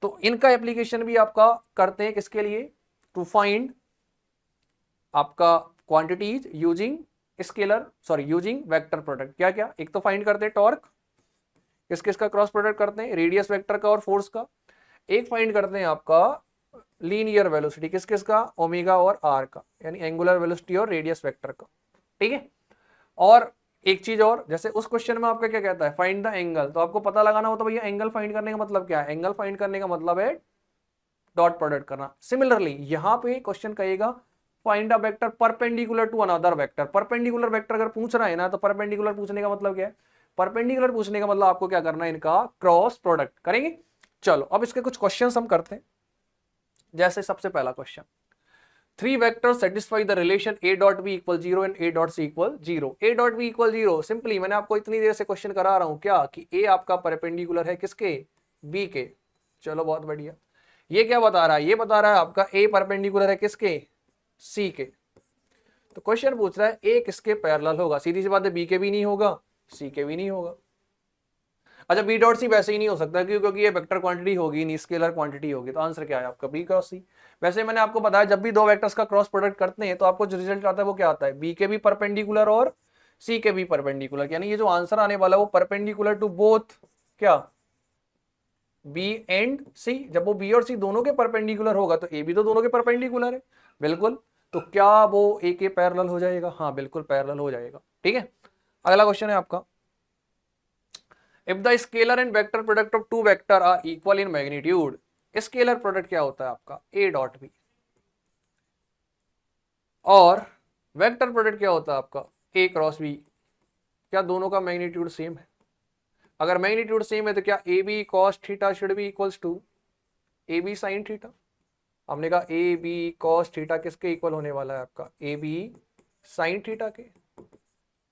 तो इनका एप्लीकेशन भी आपका करते हैं किसके लिए, टू फाइंड आपका quantities using scalar, sorry using vector product. क्या क्या, एक तो फाइंड करते हैं टॉर्क, किस किस का क्रॉस प्रोडक्ट करते हैं, रेडियस वेक्टर का और फोर्स का। एक फाइंड करते हैं आपका लीनियर वेलोसिटी, किस किस का, ओमेगा और आर का, यानी एंगुलर वेलोसिटी और रेडियस वेक्टर का। ठीक है, और एक चीज और, जैसे उस क्वेश्चन में आपका क्या कहता है फाइंड द एंगल, तो आपको पता लगाना होता है भैया एंगल फाइंड करने का मतलब क्या है, एंगल फाइंड करने का मतलब है डॉट प्रोडक्ट करना। सिमिलरली यहां पे क्वेश्चन कहेगा find a vector perpendicular to another vector. Perpendicular vector अगर पूछ रहा है ना, तो परपेंडिकुलर पूछने का मतलब क्या है, परपेंडिकुलर पूछने का मतलब आपको क्या करना है, इनका क्रॉस प्रोडक्ट करेंगे। चलो अब इसके कुछ क्वेश्चंस हम करते हैं। जैसे सबसे पहला question, three vectors satisfy the relation a dot B equal 0 and a dot C equal 0। a dot B equal 0 simply मैंने आपको इतनी देर से क्वेश्चन करा रहा हूं क्या कि a आपका परपेंडिकुलर है किसके, b के। चलो बहुत बढ़िया। ये क्या बता रहा है, ये बता रहा है आपका a परपेंडिकुलर है किसके, c के। तो क्वेश्चन पूछ रहा है a किसके पैरेलल होगा, सीधी सी बात है b के भी नहीं होगा, c के भी नहीं होगा। अच्छा बी डॉट सी वैसे ही नहीं हो सकता क्योंकि ये वेक्टर क्वांटिटी होगी नहीं, स्केलर क्वांटिटी होगी, तो आंसर क्या है आपका बी क्रॉस सी। वैसे मैंने आपको बताया जब भी दो वेक्टर्स का क्रॉस प्रोडक्ट करते हैं तो आपको जो रिजल्ट आता है वो क्या आता है, बी के भी परपेंडिकुलर और सी के भी परपेंडिकुलर, यानी ये जो आंसर आने वाला है वो परपेंडिकुलर टू बोथ क्या, बी एंड सी। जब वो बी और सी दोनों के परपेंडिकुलर होगा तो ए भी तो दोनों के परपेंडिकुलर है, बिल्कुल। तो क्या वो ए के पैरेलल हो जाएगा, हाँ बिल्कुल पैरेलल हो जाएगा, ठीक है। अगला क्वेश्चन है आपका, if the scalar and vector product of two vector are equal in magnitude. Scalar product क्या होता है आपका ए डॉट बी, और वेक्टर प्रोडक्ट क्या होता है आपका ए क्रॉस बी। क्या दोनों का मैग्नीट्यूड सेम है? अगर मैग्नीट्यूड सेम है तो क्या A B cos theta should be equals to A B sine theta. हमने कहा ए बी कॉस थीटा किसके इक्वल होने वाला है आपका, ए बी साइन थीटा के।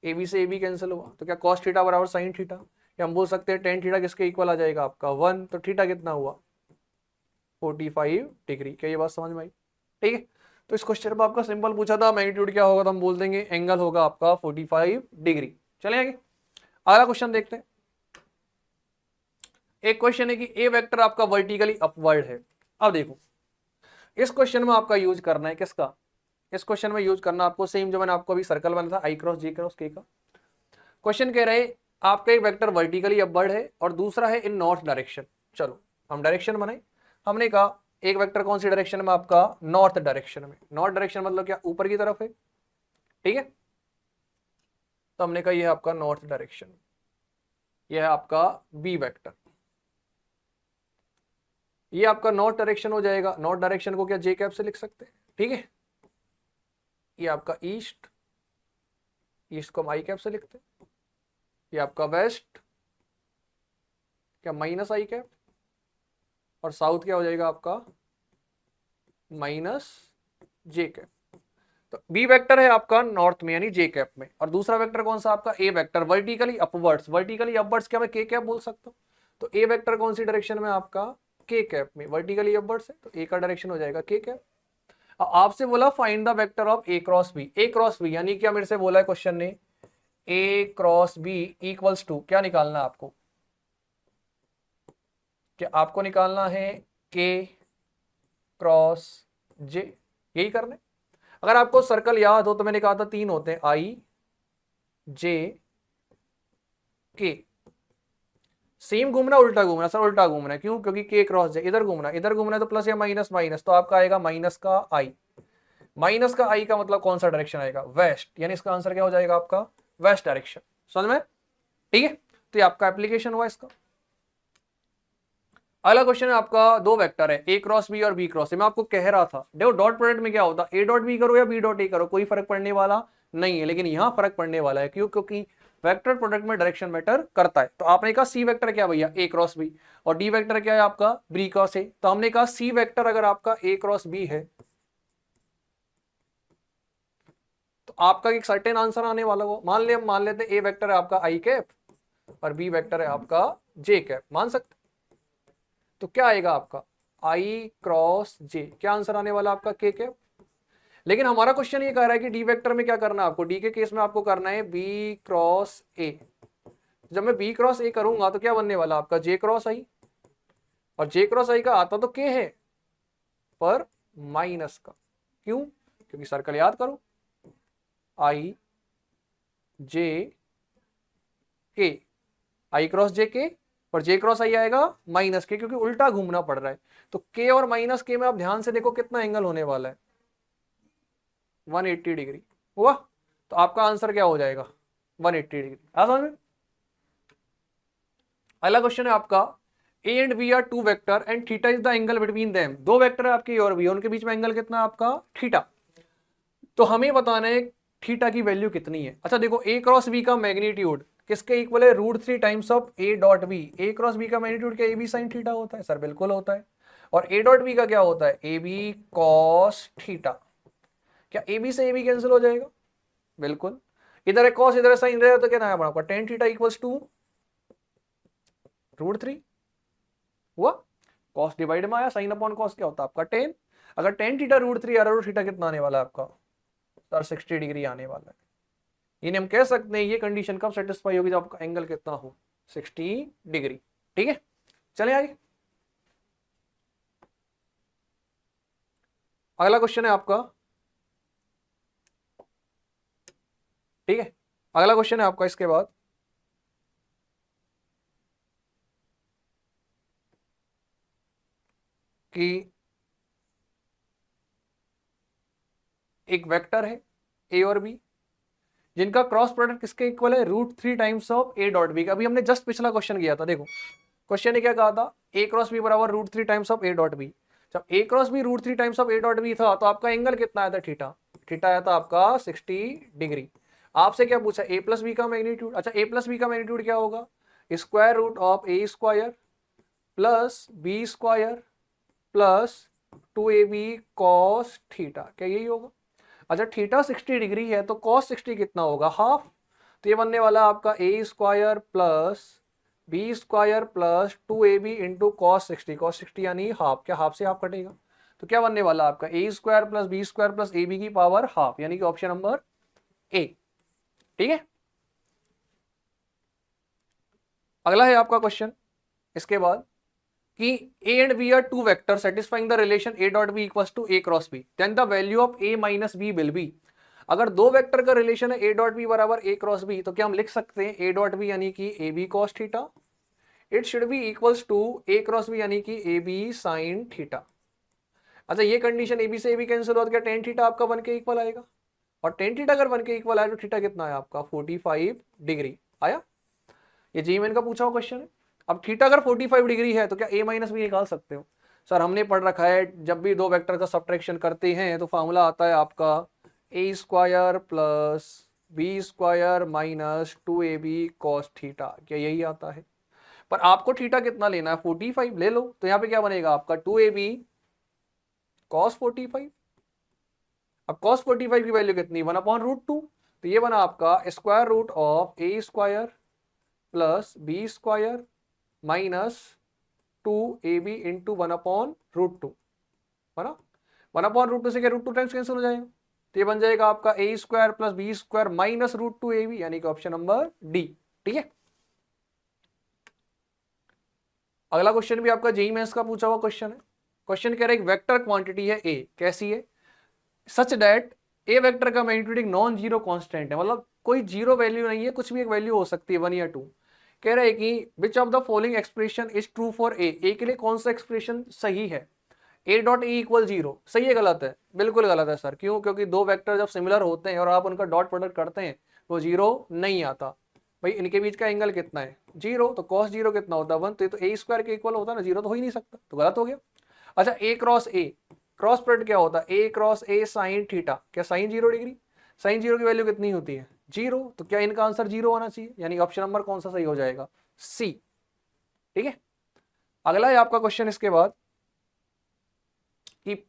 ए बी से ए बी कैंसिल हुआ तो क्या कॉस थीटा बराबर साइन थीटा, या हम बोल सकते हैं टेन थीटा किसके इक्वल आ जाएगा आपका 1, तो थीटा कितना हुआ 45 डिग्री। क्या ये बात समझ में आई? ठीक है। तो इस क्वेश्चन में आपका सिंपल पूछा था मैग्नीट्यूड क्या होगा, तो हम बोल देंगे एंगल होगा आपका 45 डिग्री। चले आगे अगला क्वेश्चन देखते हैं। एक क्वेश्चन है कि ए वेक्टर आपका वर्टिकली अपवर्ड है। अब देखो इस क्वेश्चन में आपका यूज करना है किसका, इस क्वेश्चन में यूज करना आपको सेम जो मैंने आपको अभी सर्कल बना था आई क्रॉस जे क्रॉस के का। क्वेश्चन कह रहे हैं आपका एक वेक्टर वर्टिकली अपवर्ड है और दूसरा है इन नॉर्थ डायरेक्शन। चलो हम डायरेक्शन बनाए, हमने कहा एक वेक्टर कौन सी डायरेक्शन में आपका, नॉर्थ डायरेक्शन में। नॉर्थ डायरेक्शन मतलब क्या, ऊपर की तरफ है, ठीक है। तो हमने कहा ये है आपका नॉर्थ डायरेक्शन, ये है आपका बी वेक्टर, ये आपका नॉर्थ डायरेक्शन हो जाएगा। नॉर्थ डायरेक्शन को क्या जे कैप से लिख सकते हैं, ठीक है। ये आपका ईस्ट, ईस्ट को हम आई कैप से लिखते हैं। ये आपका वेस्ट क्या माइनस आई कैप, और साउथ क्या हो जाएगा आपका माइनस जे कैप। तो बी वेक्टर है आपका नॉर्थ में यानी जे कैप में, और दूसरा वेक्टर कौन सा आपका ए vector vertically upwards. Vertically upwards क्या मैं के कैप बोल सकता हूँ, तो ए वेक्टर कौन सी डायरेक्शन में आपका के कैप में, वर्टिकली अपवर्ड्स है तो ए का डायरेक्शन हो जाएगा के कैप। आपसे बोला find the vector of A cross B. A cross B यानी क्या मेरे से बोला है क्वेश्चन ने, A cross B equals to क्या निकालना है आपको, क्या आपको निकालना है के क्रॉस जे, यही करना है। अगर आपको सर्कल याद हो तो मैंने कहा था तीन होते हैं, आई जे के। सेम घूमना उल्टा घूमना, सर उल्टा घूमना है क्यों, क्योंकि के क्रॉस जे इधर घूमना, इधर घूमना है तो प्लस या माइनस माइनस, तो आपका आएगा माइनस का आई। माइनस का आई का मतलब कौन सा डायरेक्शन आएगा, वेस्ट, यानी इसका आंसर क्या हो जाएगा आपका वेस्ट डायरेक्शन। समझ में, ठीक है। तो ये आपका एप्लीकेशन हुआ इसका। अगला क्वेश्चन है आपका, दो वेक्टर है ए क्रॉस बी और बी क्रॉस ए। मैं आपको कह रहा था देखो डॉट प्रोडक्ट में क्या होता है, ए डॉट बी करो या बी डॉट ए करो कोई फर्क पड़ने वाला नहीं है, लेकिन यहां फर्क पड़ने वाला है क्यों, क्योंकि वेक्टर प्रोडक्ट में डायरेक्शन मैटर करता है। तो आपने कहा सी वेक्टर क्या भैया ए क्रॉस बी, और डी वेक्टर क्या है आपका बी क्रॉस ए। तो हमने कहा सी वेक्टर अगर आपका ए क्रॉस बी है तो आपका एक सर्टेन आंसर आने वाला हो। मान लेते ए वेक्टर है आपका आई कैप और बी वेक्टर है आपका जे कैप, मान सकते। तो क्या आएगा आपका आई क्रॉस जे, क्या आंसर आने वाला आपका के कैप। लेकिन हमारा क्वेश्चन ये कह रहा है कि डी वेक्टर में क्या करना है आपको, डी के केस में आपको करना है बी क्रॉस ए। जब मैं बी क्रॉस ए करूंगा तो क्या बनने वाला आपका जे क्रॉस आई, और जे क्रॉस आई का आता तो के है पर माइनस का, क्यों, क्योंकि सर्कल याद करो आई जे के, आई क्रॉस जे के, पर जे क्रॉस आई आएगा माइनस के, क्योंकि उल्टा घूमना पड़ रहा है। तो के और माइनस के में आप ध्यान से देखो कितना एंगल होने वाला है 180 डिग्री हुआ। तो आपका आंसर क्या हो जाएगा 180 डिग्री। समझ में। अगला क्वेश्चन है आपका, A and B are two vector and theta is the angle between them. दो वेक्टर है आपके ए और बी, उनके बीच में एंगल कितना है आपका थीटा। तो हमें बताना है थीटा की वैल्यू कितनी है। अच्छा देखो, ए क्रॉस बी का मैग्नीट्यूड किसके इक्वल है, √3 times of A dot B. A cross B का मैग्नीट्यूड क्या ए बी साइन थीटा होता है सर? बिल्कुल होता है। और ए डॉट बी का क्या होता है, ए बी कॉस थीटा। क्या ए बी से ए बी कैंसिल हो जाएगा? बिल्कुल। इधर है कॉस, इधर है साइन, इधर तो क्या ना है आपका टेन थीटा इक्वल्स टू √3 हुआ। कॉस डिवाइड में आया, साइन अपॉन कॉस क्या होता है आपका टेन। अगर टेन थीटा √3 आ रहा है, थीटा कितना आने वाला है आपका सर 60 डिग्री आने वाला है। यानी हम कह सकते हैं ये कंडीशन कब सेटिस्फाई होगी, जब आपका एंगल कितना हो 60 डिग्री। ठीक है, चले आगे। अगला क्वेश्चन है आपका, ठीक है, अगला क्वेश्चन है आपका इसके बाद कि एक वेक्टर है ए और बी जिनका क्रॉस प्रोडक्ट किसके इक्वल है, √3 times of A dot B का। अभी हमने जस्ट पिछला क्वेश्चन किया था, देखो क्वेश्चन ने क्या कहा था, ए क्रॉस बी बराबर √3 times of A dot b. जब a cross b √3 times of A dot b था तो आपका एंगल कितना आया था थीटा, थीटा आया था आपका 60 डिग्री। आपसे क्या पूछा, ए प्लस बी का मैग्नीट्यूड। अच्छा ए प्लस बी का मैग्नीट्यूड क्या होगा, square root of A square plus B square plus 2ab cos theta, क्या यही होगा। अच्छा थीटा 60 डिग्री है तो कॉस 60 कितना होगा, हाफ। तो ये बनने वाला आपका a square plus B square plus 2ab into cos 60, cos 60 यानी हाफ, क्या हाफ से हाफ कटेगा। तो क्या बनने वाला आपका a square plus B square plus A b की पावर हाफ, यानी कि ऑप्शन नंबर ए। ठीक है, अगला है आपका क्वेश्चन इसके बाद कि a and b are two vectors satisfying the relation a dot b equals to a cross b, then the value of a minus b will be। अगर दो वेक्टर का रिलेशन है a डॉट b बराबर a cross b, तो क्या हम लिख सकते हैं a डॉट b यानी कि a b cos theta, it should be equals to a cross b यानी कि a b sin थीटा। अच्छा ये कंडीशन a b से a b कैंसिल होता, क्या टेन थीटा आपका बन के इक्वल आएगा, और टेन थीटा अगर बन के इक्वल आया तो थीटा कितना है आपका 45 डिग्री आया। ये जीएमएन का पूछा हुआ क्वेश्चन है। अब थीटा अगर 45 डिग्री है तो क्या a माइनस बी निकाल सकते हो। सर हमने पढ़ रखा है जब भी दो वेक्टर का सब्ट्रैक्शन करते हैं तो फॉर्मूला आता है आपका a square plus B square minus 2ab cos theta, क्या यही आता है। पर आपको थीटा कितना लेना है 45 ले लो, तो यहाँ पे क्या बनेगा आपका 2ab कॉस 45। अब कॉस 45 की वैल्यू कितनी 1/√2, तो ये बना आपका square root of A square plus B square minus 2ab into 1/√2 बना। 1/√2 से क्या √2 टाइम्स कैंसिल हो जाएगा, तो ये बन जाएगा आपका a square plus B square minus √2ab, यानी कि ऑप्शन नंबर डी। ठीक है, अगला क्वेश्चन भी आपका जेईई मेंस का पूछा हुआ क्वेश्चन है। क्वेश्चन कह रहा है एक वेक्टर क्वांटिटी है ए, कैसी है, सच दैट ए वेक्टर का मैग्नीट्यूड एक नॉन जीरो कांस्टेंट है, मतलब कोई जीरो वैल्यू नहीं है, कुछ भी एक वैल्यू हो सकती है 1 या 2। कह रहा है कि which of the following expression is true for a के लिए कौन सा एक्सप्रेशन सही है, a dot A equal zero, सही है गलत है, बिल्कुल गलत है सर। क्यों, क्योंकि दो वेक्टर जब सिमिलर होते हैं और आप उनका डॉट प्रोडक्ट करते हैं तो जीरो नहीं आता। भाई इनके बीच का एंगल कितना है जीरो, तो कॉस जीरो कितना होता है 1, तो ये तो ए स्क्वायर के इक्वल होता है ना, जीरो तो हो ही नहीं सकता, तो गलत हो गया। अच्छा ए क्रॉस ए, क्रॉस प्रोडक्ट क्या होता है, a cross A sine theta, क्या साइन 0 डिग्री, साइन 0 की वैल्यू कितनी होती है जीरो, तो क्या इनका आंसर जीरो आना चाहिए, यानी ऑप्शन नंबर कौन सा सही हो जाएगा, सी। ठीक है, अगला है आपका क्वेश्चन इसके बाद कि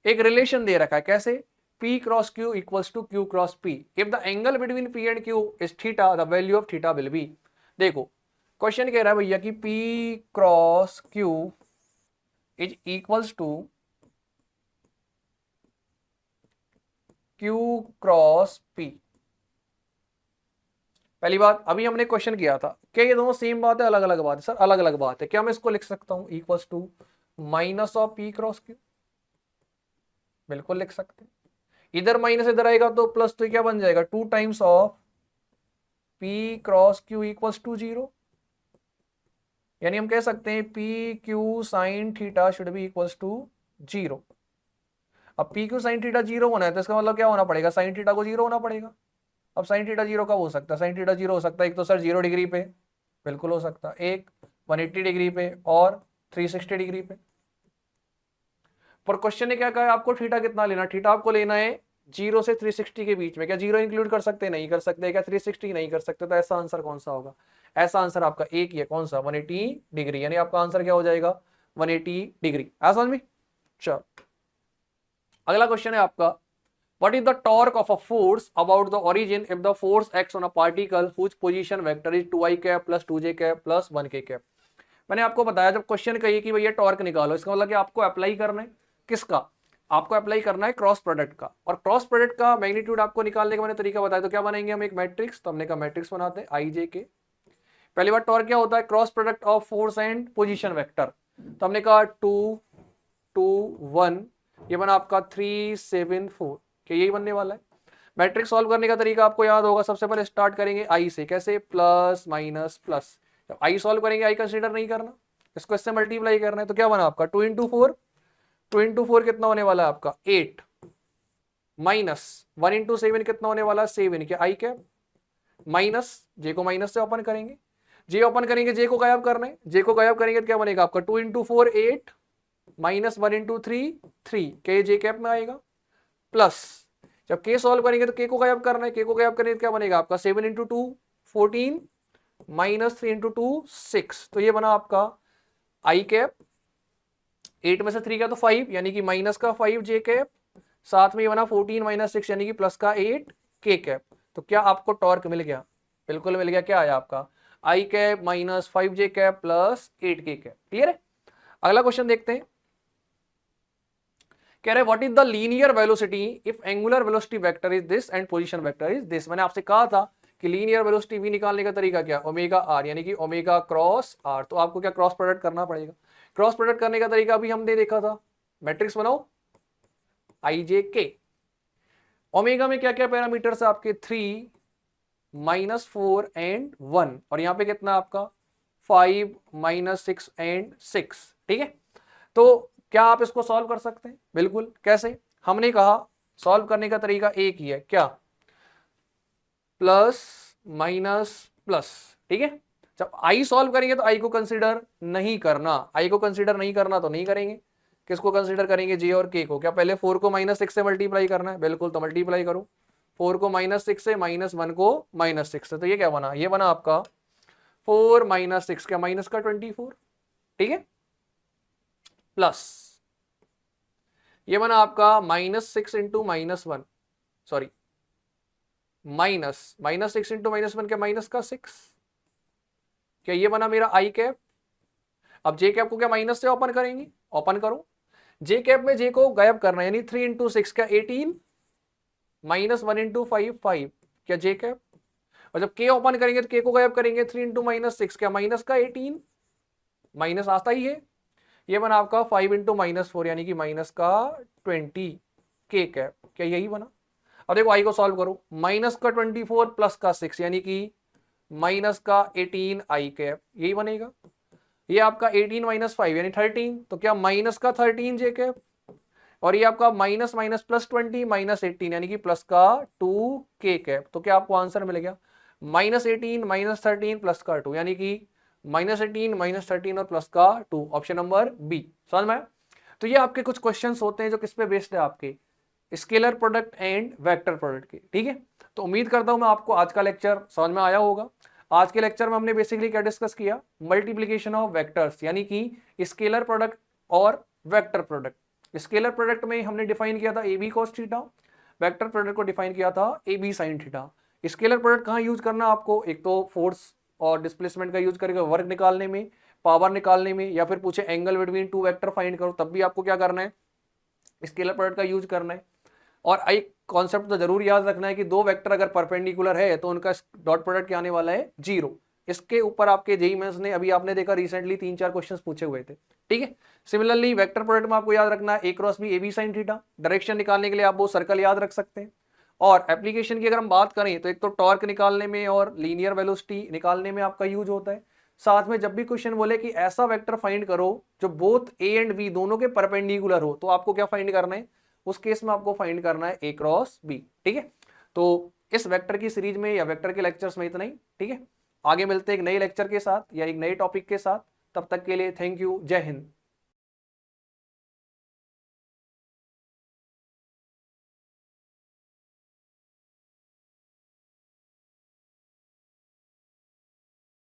एक रिलेशन दे रखा है, कैसे, P cross Q equals to Q cross P, if the angle between P and Q is theta the value of theta will be. देखो क्वेश्चन कह रहा है भैया कि P cross Q is equals to Q cross P। पहली बात, अभी हमने क्वेश्चन किया था क्या ये दोनों सेम बात है अलग अलग बात है, सर अलग अलग बात है। क्या मैं इसको लिख सकता हूं equals to minus of P cross Q, बिल्कुल लिख सकते हैं। इधर माइनस इधर आएगा तो प्लस, तो क्या बन जाएगा 2 times of P cross Q equals to 0, यानी हम कह सकते हैं PQ sine theta should be equals to 0। अब PQ साइन थीटा 0 होना है तो इसका मतलब क्या होना पड़ेगा, साइन थीटा को 0 होना पड़ेगा। अब साइन थीटा 0 कब हो सकता है, साइन थीटा 0 हो सकता है एक तो सर 0 डिग्री पे, बिल्कुल हो सकता है, एक 180 डिग्री पे और 360 डिग्री पे। पर क्वेश्चन ने क्या कहा है आपको थीटा कितना लेना, थीटा आपको लेना है 0 से 360 के बीच में। क्या 0 इंक्लूड कर सकते हैं, नहीं कर सकते। क्या 360 नहीं कर सकते, तो ऐसा आंसर कौन सा होगा, ऐसा आंसर आपका एक ही है, कौन सा, 180 डिग्री, यानी आपका आंसर क्या हो जाएगा 180 डिग्री। आ समझ में। चलो अगला क्वेश्चन है आपका, what is the torque of a force about the origin if the force acts on a particle whose position vector is 2i cap plus 2j cap plus 1k cap। मैंने आपको बताया जब क्वेश्चन कहिए कि भैया torque निकालो, इसका मतलब कि आपको अप्लाई करना है किसका, आपको अप्लाई करना है क्रॉस प्रोडक्ट का। और क्रॉस प्रोडक्ट का मैग्नीट्यूड आपको निकालने का मैंने तरीका बताया, तो क्या बनाएंगे हम एक मैट्रिक्स, तो हमने कहा मैट्रिक्स बनाते हैं आई जे के। पहली बार टॉर्क क्या होता है, cross product of force and position vector, तो हमने कहा 2 2 1, ये बना आपका 3 7 4, क्या यही बनने वाला है। मैट्रिक्स सॉल्व करने का तरीका आपको याद होगा, सबसे पहले स्टार्ट करेंगे आई से, कैसे, प्लस माइनस प्लस। जब आई सॉल्व करेंगे आई कंसीडर नहीं करना, इसको इससे मल्टीप्लाई करना है, तो क्या बना आपका 2 इंटू 4, 2 इंटू 4 कितना होने वाला है आपका 8, माइनस 1 इंटू 7 कितना होने वाला है 7, क्या आई कैप, माइनस जे को माइनस से ओपन करेंगे, जे ओपन करेंगे, जे को गायब करना है, जे को गायब करेंगे तो क्या बनेगा आपका 2 इंटू 4 8, माइनस 1 इंटू 3 3, के जे कैप में आएगा, प्लस जब के सॉल्व करेंगे तो के को गायब करना है, के को गायब करेंगे तो क्या बनेगा आपका 7 इंटू 2 14, माइनस 3 इंटू 2 6, तो ये बना आपका आई कैप, 8 में से 3 का तो 5 यानी कि माइनस का 5 जे कैप, साथ में ये बना 14 माइनस 6 यानी कि प्लस का 8 के कैप। तो क्या आपको टॉर्क मिल गया, बिल्कुल मिल गया, क्या आया आपका i cap minus 5 J cap plus 8 के कैप। क्लियर है। अगला क्वेश्चन देखते हैं, कह रहे what is the linear velocity if angular velocity vector is this and position vector is this. मैंने आपसे कहा था कि लीनियर वेलोसिटी भी निकालने का तरीका क्या, ओमेगा आर, यानी कि ओमेगा क्रॉस आर। तो आपको क्या क्रॉस प्रोडक्ट करना पड़ेगा, क्रॉस प्रोडक्ट करने का तरीका भी हमने देखा था, मैट्रिक्स बनाओ आई जे के, ओमेगा में क्या क्या पैरामीटर्स है आपके 3 माइनस 4 एंड 1, और यहाँ पे कितना आपका 5 माइनस 6 एंड 6। ठीक है, तो क्या आप इसको सॉल्व कर सकते हैं, बिल्कुल। कैसे, हमने कहा सॉल्व करने का तरीका एक ही है, क्या, प्लस माइनस प्लस। ठीक है, जब आई सॉल्व करेंगे तो आई को कंसीडर नहीं करना, आई को कंसीडर नहीं करना तो नहीं करेंगे, किसको कंसीडर करेंगे, जे और के को। क्या पहले 4 को माइनस 6 से मल्टीप्लाई करना है, बिल्कुल, तो मल्टीप्लाई करो 4 को माइनस 6 से, माइनस 1 को माइनस 6 से, तो ये क्या बना, ये बना आपका 4 माइनस 6 क्या माइनस का 24। ठीक है, प्लस ये बना आपका minus 6 into minus 1, sorry minus 6 into minus 1 क्या माइनस का 6, क्या ये बना मेरा आई कैप। अब जे कैप को क्या माइनस से ओपन करेंगे, ओपन करो, जे कैप में जे को गायब करना है, यानी 3 इंटू 6 क्या 18, माइनस 1 इंटू 5 5, क्या जे कैप। और जब के ओपन करेंगे तो के को गायब करेंगे, 3 इंटू माइनस 6 क्या माइनस का 18, माइनस आता ही है, ये बना आपका 5 इंटू माइनस 4 यानी कि माइनस का 20 के कैप, क्या यही बना। अब देखो आई को सॉल्व करो, माइनस का 24 प्लस का 6 यानी कि माइनस का 18 आई कैप, यही बनेगा। ये आपका 18 माइनस 5 यानी 13, तो क्या माइनस का 13 जे कैप, और ये आपका माइनस माइनस प्लस 20 माइनस 18 यानी कि प्लस का 2 के कैप। तो क्या आपको आंसर मिल गया माइनस 18 माइनस 13 प्लस का 2 यानी कि माइनस 18 माइनस 13 और प्लस का 2, ऑप्शन नंबर बी। समझ में। तो ये आपके कुछ क्वेश्चंस होते हैं जो किस पे बेस्ड है, आपके scalar product and vector product के। ठीक है, तो उम्मीद करता हूं मैं आपको आज का लेक्चर समझ में आया होगा। आज के लेक्चर में हमने बेसिकली क्या डिस्कस किया, मल्टीप्लीकेशन ऑफ वेक्टर्स, यानी कि स्केलर प्रोडक्ट और वेक्टर प्रोडक्ट। स्केलर प्रोडक्ट में हमने डिफाइन किया था A B cos theta, vector product को डिफाइन किया था A B sine theta. Scalar product कहाँ यूज करना आपको, एक तो फोर्स और डिस्प्लेसमेंट का यूज करेगा वर्क निकालने में, पावर निकालने में, या फिर पूछे angle between two vector find करो, तब भी आपको क्या करना है, स्केलर प्रोडक्ट का यूज करना है। और एक कॉन्सेप्ट तो जरूर याद रखना है कि दो वेक्टर अगर परपेंडिकुलर है तो उनका डॉट प्रोडक्ट क्या आने वाला है, 0। इसके ऊपर आपके जेईई मेंस ने अभी आपने देखा रिसेंटली 3-4 क्वेश्चंस पूछे हुए थे। ठीक है, सिमिलरली वेक्टर प्रोडक्ट में आपको याद रखना है a cross B a B sine theta. Direction निकालने के लिए आप वो सर्कल याद रख सकते हैं। और एप्लीकेशन की अगर हम बात करें तो एक तो टॉर्क निकालने में और लीनियर वेलोसिटी निकालने में आपका यूज होता है। साथ में जब भी क्वेश्चन बोले कि ऐसा वेक्टर फाइंड करो जो बोथ ए एंड बी दोनों के परपेंडिकुलर हो, तो आपको क्या फाइंड करना है, उस केस में आपको फाइंड करना है ए क्रॉस बी। ठीक है, तो इस वेक्टर की सीरीज में या वेक्टर के लेक्चर्स में इतना ही। ठीक है, आगे मिलते हैं एक नए लेक्चर के साथ या एक नए टॉपिक के साथ। तब तक के लिए थैंक यू, जय हिंद।